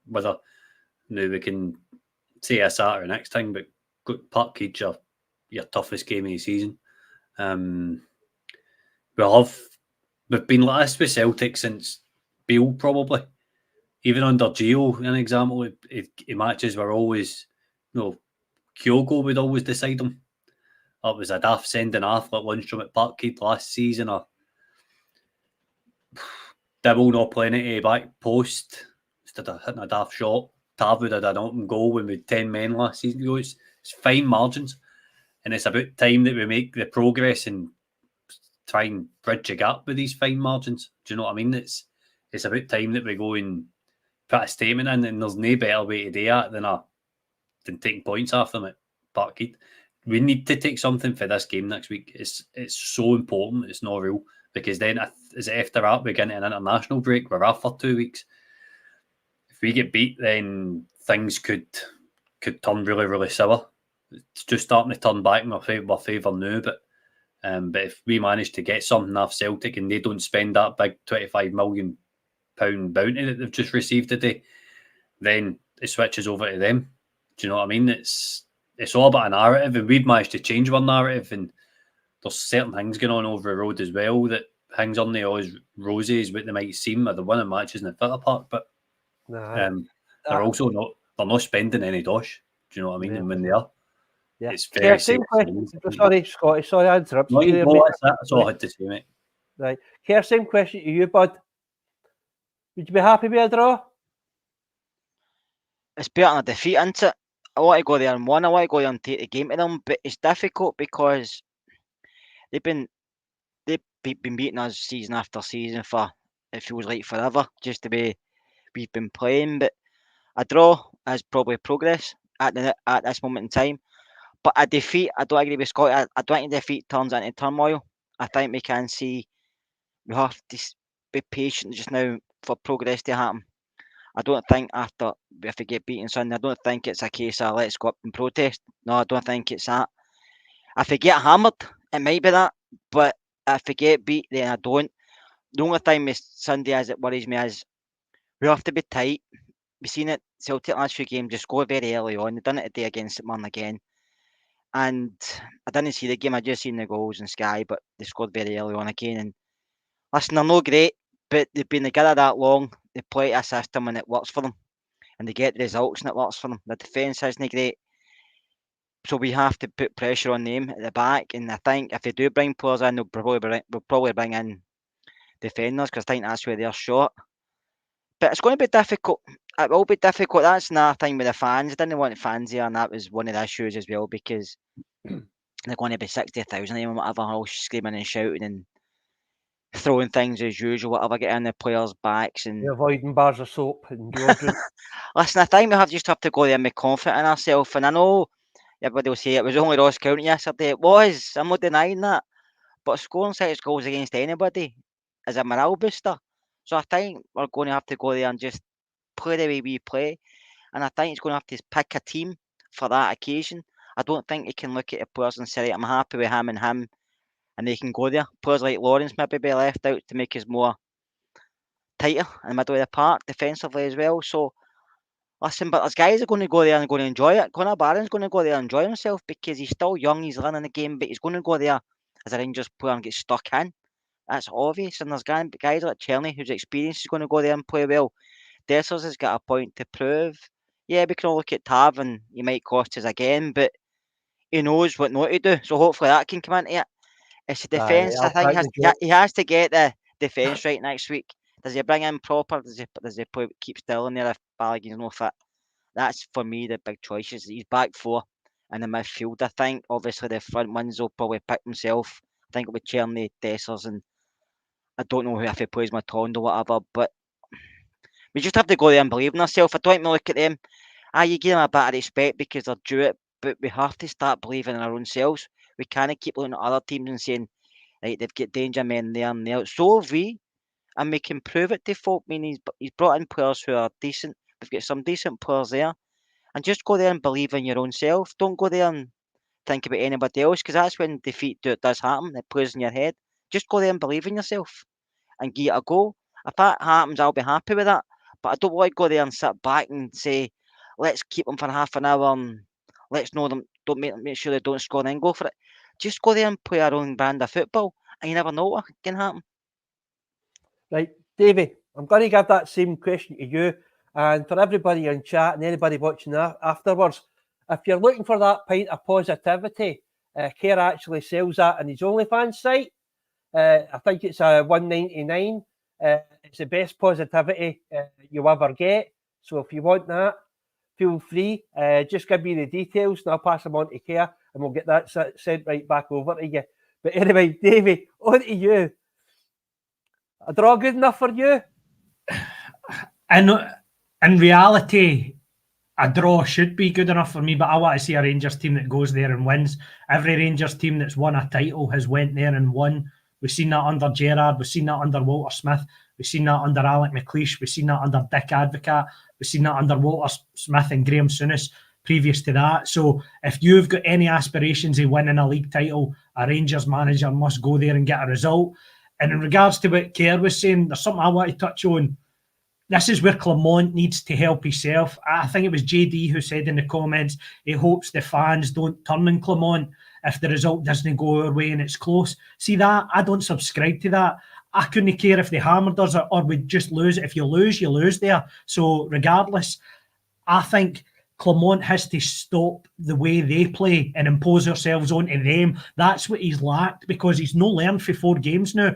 Speaker 4: Whether now we can say a Saturday next time, but Parkhead's your toughest game of the season. We've been like this with Celtic since Beale, probably. Even under Gio, an example, matches were always, Kyogo would always decide them. It was a daft sending off like Lundstrom at Parkhead last season, or Dibble not playing it back post instead of hitting a daft shot. Tav would have done an open goal when we had 10 men last season. It's fine margins, and it's about time that we make the progress and try and bridge a gap with these fine margins. Do you know what I mean? It's about time that we go and put a statement in, and there's no better way to do that than taking points off them at Parkhead. We need to take something for this game next week. It's so important. It's not real, because then as after that we get into an international break. We're off for 2 weeks. If we get beat, then things could turn really, really sour. It's just starting to turn back in our favour now, but if we manage to get something off Celtic and they don't spend that big £25 million bounty that they've just received today, then it switches over to them. Do you know what I mean? It's all about a narrative, and we've managed to change our narrative, and there's certain things going on over the road as well that things aren't always rosy as what they might seem, or the winning matches in the Fitter Park, but they're also not spending any dosh. Do you know what I mean? Yeah. And when they are, it's very
Speaker 1: same question. Sorry, Scotty. Sorry, I interrupted you.
Speaker 4: That's all I had to say, mate.
Speaker 1: Right. Care, same question to you, bud. Would you be happy with a draw?
Speaker 2: It's better than a defeat, isn't it? I want to go there and win. I want to go there and take the game to them, but it's difficult because they've been beating us season after season for, it feels like, forever, just the way we've been playing. But a draw is probably progress at this moment in time. But a defeat, I don't agree with Scott. I don't think defeat turns into turmoil. I think we can see we have to be patient just now for progress to happen. I don't think after, if we get beaten Sunday, I don't think it's a case of let's go up and protest. No, I don't think it's that. If we get hammered, it might be that. But if we get beat, then I don't. The only thing with Sunday is it worries me is we have to be tight. We've seen it, Celtic last few games just go very early on. They've done it today against St Mirren again. And I didn't see the game, I just seen the goals in Sky, but they scored very early on again. And listen, they're not great, but they've been together that long. They play a system and it works for them. And they get the results and it works for them. The defence isn't great. So we have to put pressure on them at the back. And I think if they do bring players in, we'll probably bring in defenders, because I think that's where they're short. But it's going to be difficult. It will be difficult. That's another thing with the fans. I didn't want fans here, and that was one of the issues as well, because they're going to be 60,000 of them, whatever, all screaming and shouting and throwing things as usual, whatever, getting the players' backs. And
Speaker 1: You're avoiding bars of soap and deodorant.
Speaker 2: listen, I think we just have to go there and be confident in ourselves. And I know everybody will say it was only Ross County yesterday. It was. I'm not denying that. But scoring 6 goals against anybody is a morale booster. So I think we're going to have to go there and just play the way we play. And I think it's going to have to pick a team for that occasion. I don't think he can look at a players and say, I'm happy with him, and they can go there. Players like Lawrence maybe be left out to make us more tighter in the middle of the park defensively as well. So listen, but there's guys are going to go there and going to enjoy it. Conor Barron's going to go there and enjoy himself because he's still young, he's learning the game, but he's going to go there as a Rangers player and get stuck in. That's obvious. And there's guys like Cherny whose experience is going to go there and play well. Dessers has got a point to prove. Yeah, we can all look at Tav and he might cost us again, but he knows what not to do. So hopefully that can come into it. It's the defence. I think he has to get the defence right next week. Does he bring in proper? Does he play, keep still in there if Balogun's not fit? That's for me the big choices. He's back 4 in the midfield. I think obviously the front ones will probably pick himself. I think it'll be Cherny, Dessers, and I don't know who if he plays Matondo or whatever. But we just have to go there and believe in ourselves. I don't want to look at them. You give them a bit of respect because they're due it, but we have to start believing in our own selves. We can't keep looking at other teams and saying, right, they've got danger men there and there. So have we, and we can prove it to folk. I mean, he's brought in players who are decent. We've got some decent players there. And just go there and believe in your own self. Don't go there and think about anybody else, because that's when defeat does happen. It plays in your head. Just go there and believe in yourself and give it a go. If that happens, I'll be happy with that. But I don't want to go there and sit back and say, let's keep them for half an hour and let's know them. Don't make sure they don't score and then go for it. Just go there and play our own brand of football, and you never know what can happen.
Speaker 1: Right, Davey, I'm going to give that same question to you, and for everybody in chat and anybody watching afterwards. If you're looking for that pint of positivity, Kerr actually sells that on his OnlyFans site. I think it's a $1.99. It's the best positivity you'll ever get. So if you want that, feel free. Just give me the details and I'll pass them on to Kerr and we'll get that sent right back over to you. But anyway, Davey, on to you. A draw good enough for you?
Speaker 3: In reality, a draw should be good enough for me, but I want to see a Rangers team that goes there and wins. Every Rangers team that's won a title has went there and won. We've seen that under Gerrard. We've seen that under Walter Smith. We've seen that under Alec McLeish. We've seen that under Dick Advocaat. We've seen that under Walter Smith and Graham Souness previous to that. So if you've got any aspirations of winning a league title, a Rangers manager must go there and get a result. And in regards to what Kerr was saying, there's something I want to touch on. This is where Clement needs to help himself. I think it was JD who said in the comments he hopes the fans don't turn on Clement if the result doesn't go our way and it's close. See that? I don't subscribe to that. I couldn't care if they hammered us or we'd just lose. If you lose there. So regardless, I think Clement has to stop the way they play and impose ourselves onto them. That's what he's lacked because he's no learned for 4 games now.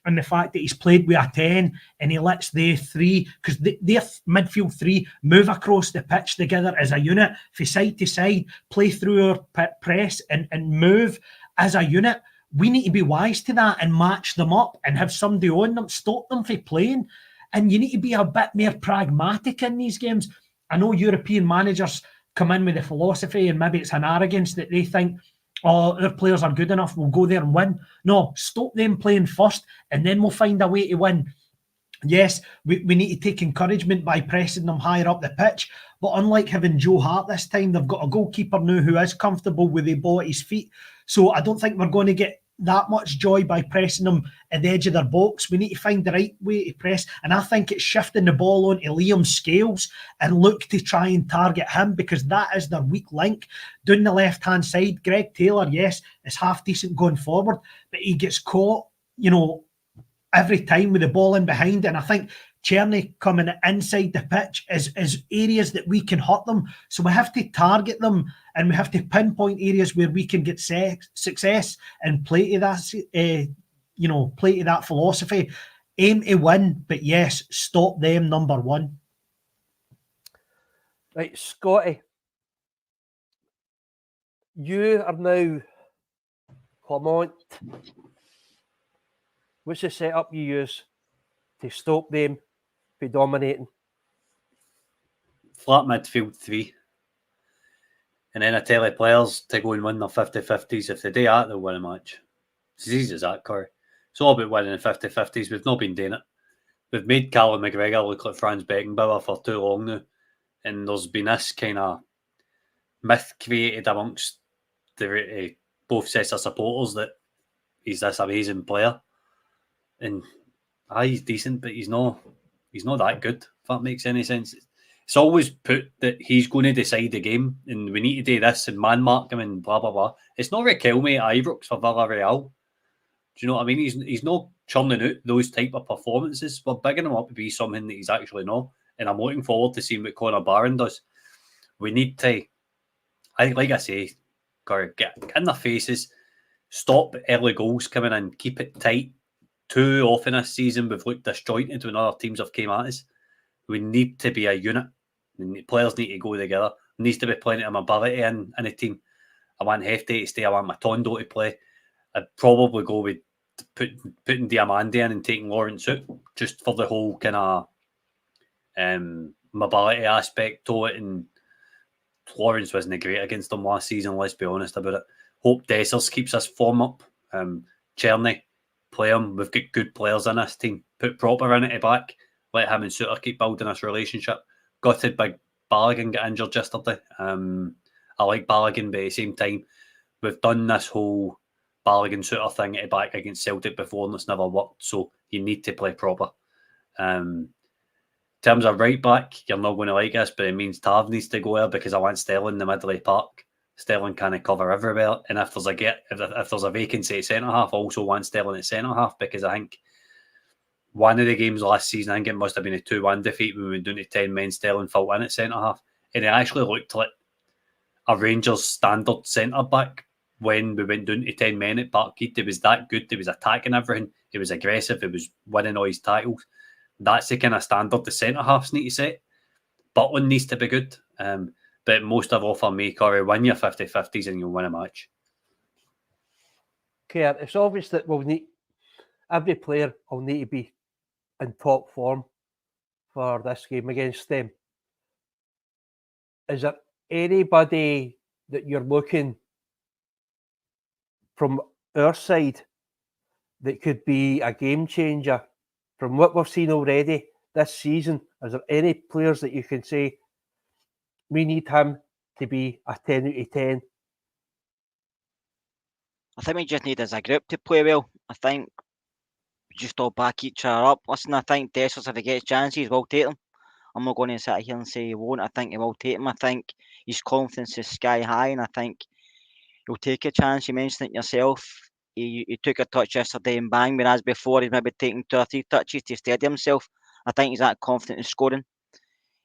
Speaker 3: And the fact that he's played with a 10 and he lets their 3, because their midfield 3 move across the pitch together as a unit, from side to side, play through our press and move as a unit. We need to be wise to that and match them up and have somebody on them, stop them from playing. And you need to be a bit more pragmatic in these games. I know European managers come in with a philosophy and maybe it's an arrogance that they think, oh, their players are good enough, we'll go there and win. No, stop them playing first and then we'll find a way to win. Yes, we need to take encouragement by pressing them higher up the pitch, but unlike having Joe Hart this time, they've got a goalkeeper now who is comfortable with the ball at his feet. So I don't think we're going to get that much joy by pressing them at the edge of their box. We need to find the right way to press, and I think it's shifting the ball onto Liam Scales and look to try and target him because that is their weak link. Down the left-hand side, Greg Taylor, yes, is half decent going forward, but he gets caught, every time with the ball in behind, and I think Cherny coming inside the pitch is areas that we can hurt them. So we have to target them and we have to pinpoint areas where we can get success and play to that, play to that philosophy. aim to win, but yes, stop them, number one.
Speaker 1: Right, Scotty, you are now Clement. What's the setup you use to stop them from dominating?
Speaker 4: Flat midfield 3. And then I tell the players to go and win their 50-50s. If they do that, they'll win a match. It's as easy as that, Corey. It's all about winning the 50-50s. We've not been doing it. We've made Callum McGregor look like Franz Beckenbauer for too long now. And there's been this kind of myth created amongst both sets of supporters that he's this amazing player. And he's decent, but he's not that good, if that makes any sense. It's always put that he's going to decide the game and we need to do this and man mark him and blah, blah, blah. It's not Riquelme at Ibrox for Villarreal. Do you know what I mean? He's not churning out those type of performances. We're bigging him up to be something that he's actually not. And I'm looking forward to seeing what Conor Barron does. We need to, like I say, get in their faces, stop early goals coming in, keep it tight. Too often this season, we've looked disjointed when other teams have came at us. We need to be a unit. Players need to go together. There needs to be plenty of mobility in a team. I want Hefty to stay. I want Matondo to play. I'd probably go with putting Diamandi in and taking Lawrence out just for the whole kind of mobility aspect to it. And Lawrence wasn't great against them last season, let's be honest about it. Hope Dessers keeps us form up. Cherny, play him. We've got good players in this team. Put Proper in it back. Let him and Suter keep building this relationship. Gutted by Balogun get injured yesterday. I like Balogun, but at the same time, we've done this whole Balogun Suter thing at back against Celtic before and it's never worked, so you need to play Proper. In terms of right back, you're not going to like this, but it means Tav needs to go there because I want Sterling in the middle of the park. Sterling can't cover everywhere, and if there's a vacancy at centre half, I also want Sterling at centre half because I think one of the games last season, I think it must have been a 2-1 defeat when we went down to 10 men. Sterling fell in at centre half, and it actually looked like a Rangers standard centre back when we went down to 10 men at Parkhead. It was that good. He was attacking everything. He was aggressive. He was winning all his titles. That's the kind of standard the centre halves need to set. Butland needs to be good. But most of all for me, Corey, win your 50-50s and you'll win a match.
Speaker 1: Okay, it's obvious that every player will need to be in top form for this game against them. Is there anybody that you're looking from our side that could be a game changer from what we've seen already this season? Is there any players that you can say, we need him to be a 10 out of 10?
Speaker 2: I think we just need as a group to play well. I think we just all back each other up. Listen, I think Dessers, if he gets chances, will take them. I'm not going to sit here and say he won't. I think he will take them. I think his confidence is sky high, and I think he'll take a chance. You mentioned it yourself. He took a touch yesterday and bang, whereas before he's maybe taken 2 or 3 touches to steady himself. I think he's that confident in scoring.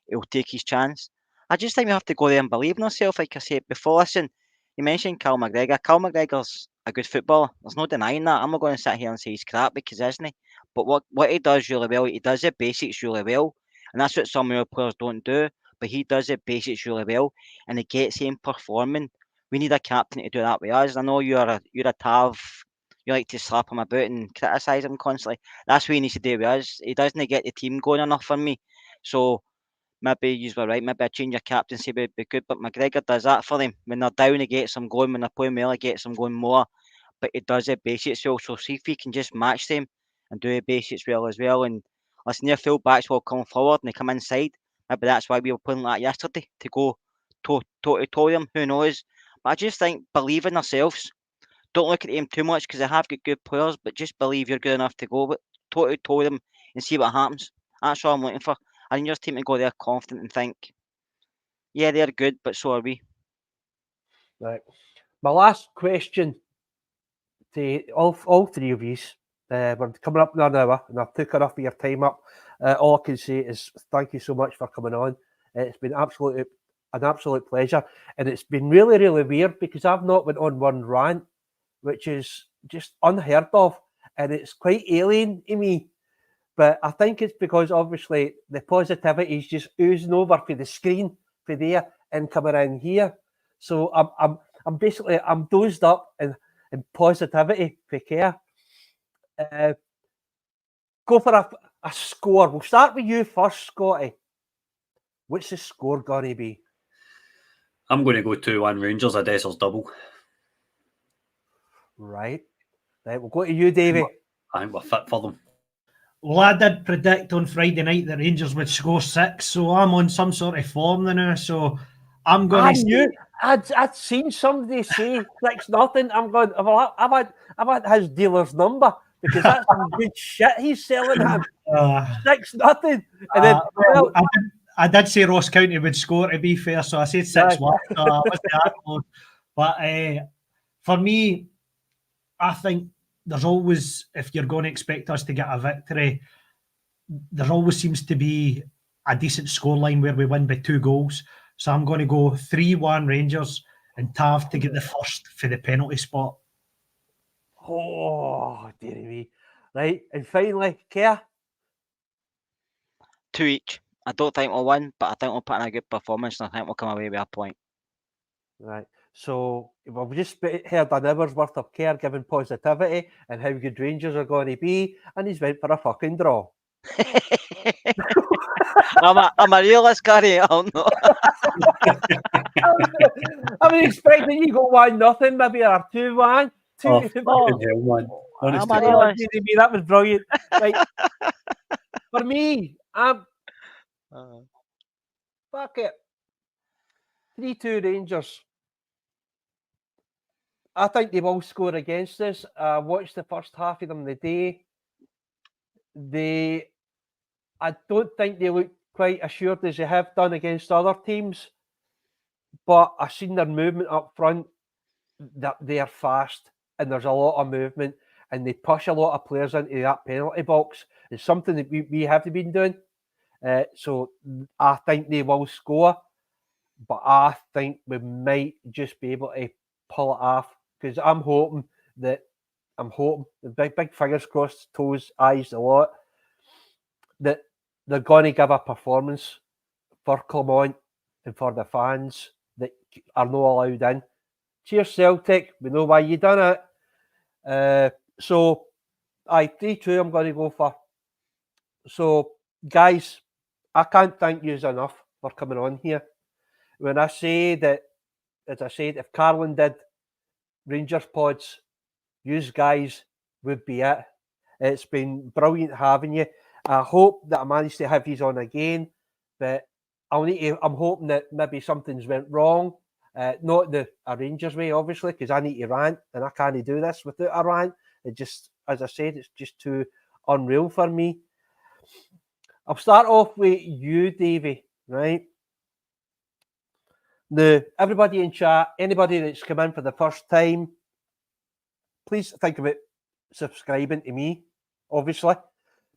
Speaker 2: He'll take his chance. I just think we have to go there and believe in ourselves, like I said before. Listen, you mentioned Cal McGregor. Cal McGregor's a good footballer. There's no denying that. I'm not going to sit here and say he's crap because isn't he? But what he does really well, he does the basics really well. And that's what some of our players don't do. But he does the basics really well. And he gets him performing. We need a captain to do that with us. I know you're a Tav. You like to slap him about and criticise him constantly. That's what he needs to do with us. He doesn't get the team going enough for me. So maybe you were right. Maybe a change of captaincy would be good. But McGregor does that for them. When they're down, he gets them going. When they're playing well, he gets them going more. But he does the basics well. So see if he can just match them and do the basics well as well. And listen, their full backs will come forward and they come inside. Maybe that's why we were playing like that yesterday, to go toe to toe them. Who knows? But I just think believe in ourselves. Don't look at them too much because they have got good players, but just believe you're good enough to go with toe to toe them and see what happens. That's all I'm looking for. I think your team to go there confident and think, yeah, they're good, but so are we.
Speaker 1: Right. My last question to all three of you. We're coming up in an hour, and I've took enough of your time up. All I can say is thank you so much for coming on. It's been an absolute pleasure, and it's been really, really weird because I've not went on one rant, which is just unheard of, and it's quite alien to me But I think it's because obviously the positivity is just oozing over for the screen for there and coming in here. So I'm basically dozed up in positivity for care. Go for a score. We'll start with you first, Scotty. What's the score going to be?
Speaker 4: I'm going to go 2-1 Rangers, a Dessers double.
Speaker 1: Right, we'll go to you, Davey.
Speaker 4: I think we're fit for them.
Speaker 3: Well, I did predict on Friday night that Rangers would score 6, so I'm on some sort of form now. So I'm going to.
Speaker 1: Knew I'd seen somebody say 6-0. I'm going. Well, I've had his dealer's number because that's some good shit he's selling him. 6-0, and then
Speaker 3: I did say Ross County would score, to be fair, so I said 6-1. So I wasn't that close. But for me, I think there's always, if you're going to expect us to get a victory, there always seems to be a decent scoreline where we win by 2 goals. So I'm going to go 3-1 Rangers and Tav to get the first for the penalty spot.
Speaker 1: Oh, dear me. Right, and finally, Kerr?
Speaker 2: 2 each. I don't think we'll win, but I think we'll put in a good performance and I think we'll come away with a point.
Speaker 1: Right. So we've just heard an hour's worth of Kerr giving positivity and how good Rangers are going to be, and he's went for a fucking draw.
Speaker 2: I'm a realist, Gary. I'm not.
Speaker 1: I was expecting you go 1-0, maybe or 2-1.
Speaker 4: Oh, hell, man.
Speaker 2: I'm a realist.
Speaker 1: That was brilliant. Right. For me, fuck it. 3-2 Rangers. I think they will score against us. I watched the first half of them today. I don't think they look quite assured as they have done against other teams, but I've seen their movement up front. That they are fast and there's a lot of movement and they push a lot of players into that penalty box. It's something that we have been doing. So I think they will score, but I think we might just be able to pull it off because I'm hoping the big fingers crossed, toes, eyes, a lot, that they're going to give a performance for Clermont and for the fans that are not allowed in. Cheers, Celtic. We know why you done it. So, 3-2 I'm going to go for. So, guys, I can't thank you enough for coming on here. When I say that, as I said, if Carlin did Rangers pods, you guys would be it. It's been brilliant having you. I hope that I managed to have you on again, but I'm hoping that maybe something's went wrong. Not the Rangers way, obviously, because I need to rant, and I can't do this without a rant. It just, as I said, it's just too unreal for me. I'll start off with you, Davey, right? Now, everybody in chat, anybody that's come in for the first time, please think about subscribing to me, obviously.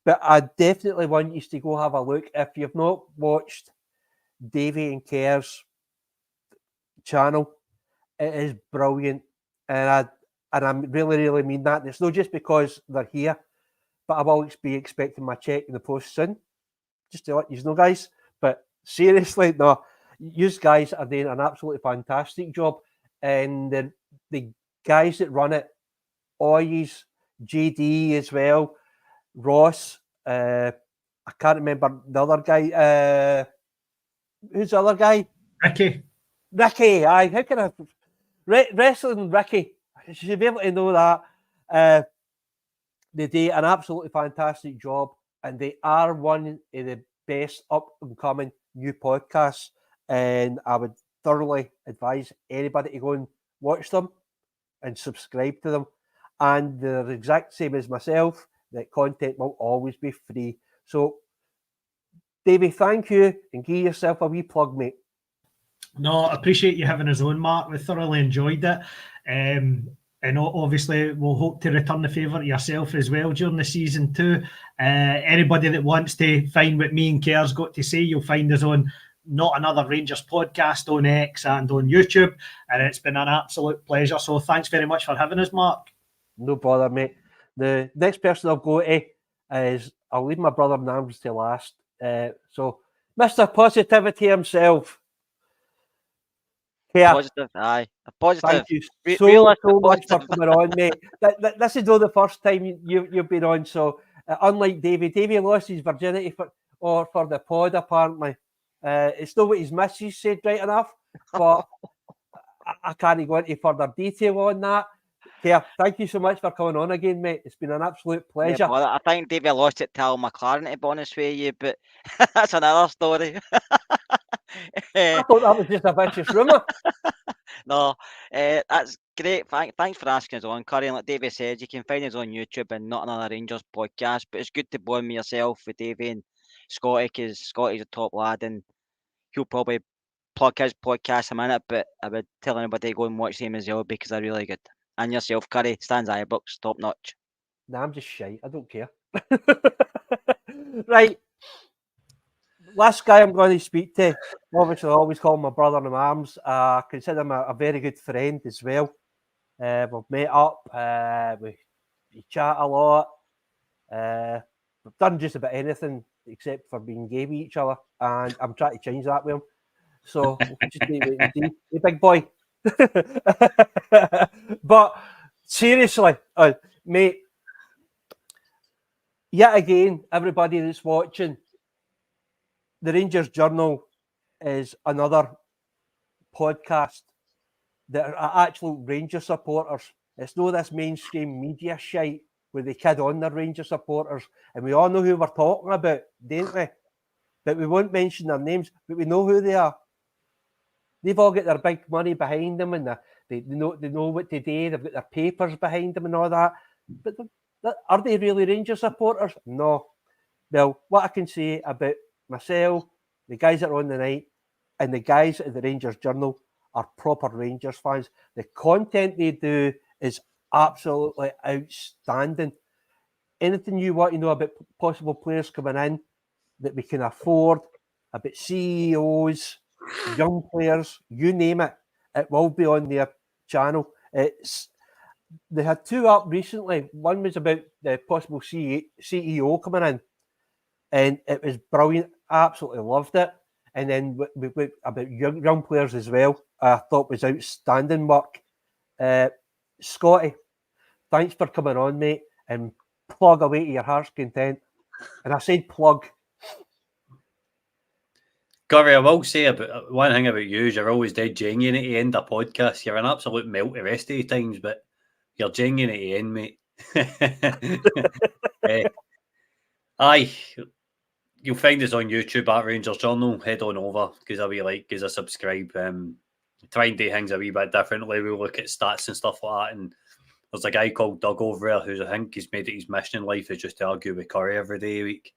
Speaker 1: But I definitely want you to go have a look. If you've not watched Davey and Kerr's channel, it is brilliant. And I really, really mean that. And it's not just because they're here, but I will be expecting my check in the post soon. Just to let you know, guys. But seriously, no, you guys are doing an absolutely fantastic job. And the guys that run it, Oyes, JD as well, Ross, I can't remember the other guy. Who's the other guy? Ricky, aye. How can I... Wrestling Ricky. I should be able to know that. They do an absolutely fantastic job, and they are one of the best up-and-coming new podcasts, and I would thoroughly advise anybody to go and watch them and subscribe to them. And they're the exact same as myself, that content will always be free. So, Davey, thank you, and give yourself a wee plug, mate.
Speaker 3: No, I appreciate you having us on, Mark. We thoroughly enjoyed it. And obviously, we'll hope to return the favour to yourself as well during the season too. Anybody that wants to find what me and Kerr's got to say, you'll find us on Not Another Rangers podcast on X and on YouTube. And it's been an absolute pleasure. So thanks very much for having us, Mark.
Speaker 1: No bother, mate. The next person I'll go to is I'll leave my brother in arms to last. So, Mr. Positivity himself. Yeah.
Speaker 2: Positive, aye. A positive.
Speaker 1: Thank you so
Speaker 2: realistic
Speaker 1: much for
Speaker 2: positive.
Speaker 1: coming on, mate. This is not the first time you've been on. So, unlike Davey lost his virginity for the pod, apparently. It's not what his missus said, right enough, but I can't go into further detail on that. Yeah, thank you so much for coming on again, mate. It's been an absolute pleasure.
Speaker 2: Yeah, I think Davey lost it to Al McLaren, to be honest with you, but that's another story.
Speaker 1: I thought that was just a vicious rumour.
Speaker 2: No, that's great. Thanks for asking us on, Curry. And like Davey said, you can find us on YouTube and Not Another Rangers podcast. But it's good to bond with yourself, with Davey and Scotty, because Scotty's a top lad and he'll probably plug his podcast a minute. But I would tell anybody to go and watch them as well because they're really good. And yourself, Curry, Stan's iBooks, top notch.
Speaker 1: Nah, I'm just shy. I don't care. Right. Last guy I'm going to speak to, obviously I always call him my brother in arms. I consider him a very good friend as well. We've met up, we chat a lot. We've done just about anything except for being gay with each other, and I'm trying to change that with him. So we'll just wait and see. Hey, big boy. But seriously, mate, yet again, everybody that's watching, the Rangers Journal is another podcast that are actual Rangers supporters. It's not this mainstream media shite where they kid on their Rangers supporters, and we all know who we're talking about, don't we? But we won't mention their names, but we know who they are. They've all got their big money behind them, and they know what to do. They've got their papers behind them and all that. But are they really Rangers supporters? No. Well, what I can say about myself, the guys that are on the night, and the guys at the Rangers Journal are proper Rangers fans. The content they do is absolutely outstanding. Anything you want to know about possible players coming in that we can afford, about CEOs, young players, you name it, it will be on their channel. They had two up recently. One was about the possible CEO coming in, and it was brilliant. I absolutely loved it. And then we about young players as well. I thought was outstanding work. Scotty, thanks for coming on, mate, and plug away to your heart's content. And I said plug.
Speaker 4: Gary, I will say about one thing about you is you're always dead genuine at the end of podcasts. You're an absolute melt the rest of the times, but you're genuine at the end, mate. Aye, you'll find us on YouTube at Rangers Journal. Head on over, because I give us a subscribe. Try and do things a wee bit differently. We'll look at stats and stuff like that. And there's a guy called Doug over there who I think he's made it his mission in life is just to argue with Curry every day a week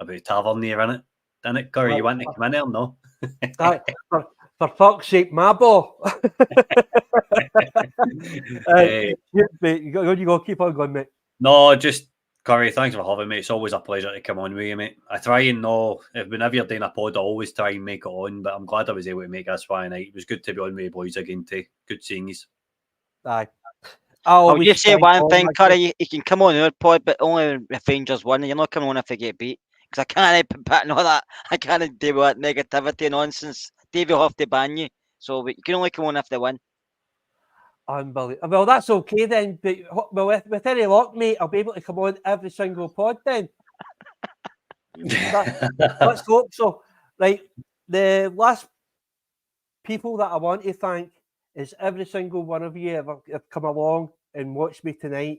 Speaker 4: about Tavernier, innit? Didn't it, Curry? You want to come in there? No?
Speaker 1: For fuck's sake, my ball. You go, keep on going, mate.
Speaker 4: No, just Curry, thanks for having me. It's always a pleasure to come on with you, mate. I try and know, whenever you're doing a pod, I always try and make it on, but I'm glad I was able to make this Friday night. It was good to be on with you boys again, too. Good seeing you.
Speaker 1: Aye.
Speaker 2: I'll just say one thing, Curry. You can come on our pod, but only if Rangers win. You're not coming on if they get beat. Because I can't put back all that. I can't deal with that negativity nonsense. Davey will have to ban you. So you can only come on if they win.
Speaker 1: Unbelievable. Well, that's okay then. But with any luck, mate, I'll be able to come on every single pod then. Let's hope so. Right. The last people that I want to thank is every single one of you have come along and watched me tonight.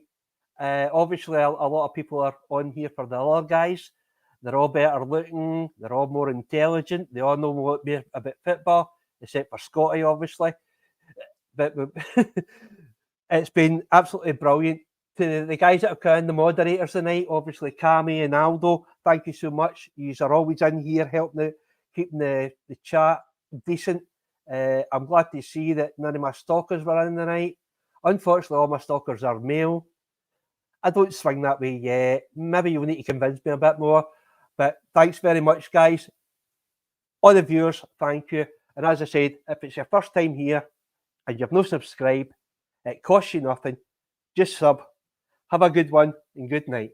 Speaker 1: Obviously, a lot of people are on here for the other guys. They're all better looking. They're all more intelligent. They all know more about football, except for Scotty, obviously. But it's been absolutely brilliant. To the guys that have come in, the moderators tonight, obviously Cammy and Aldo, thank you so much. You are always in here helping out, keeping the chat decent. I'm glad to see that none of my stalkers were in tonight. Unfortunately, all my stalkers are male. I don't swing that way yet. Maybe you'll need to convince me a bit more. But thanks very much, guys. All the viewers, thank you. And as I said, if it's your first time here and you've no subscribed, it costs you nothing. Just sub. Have a good one and good night.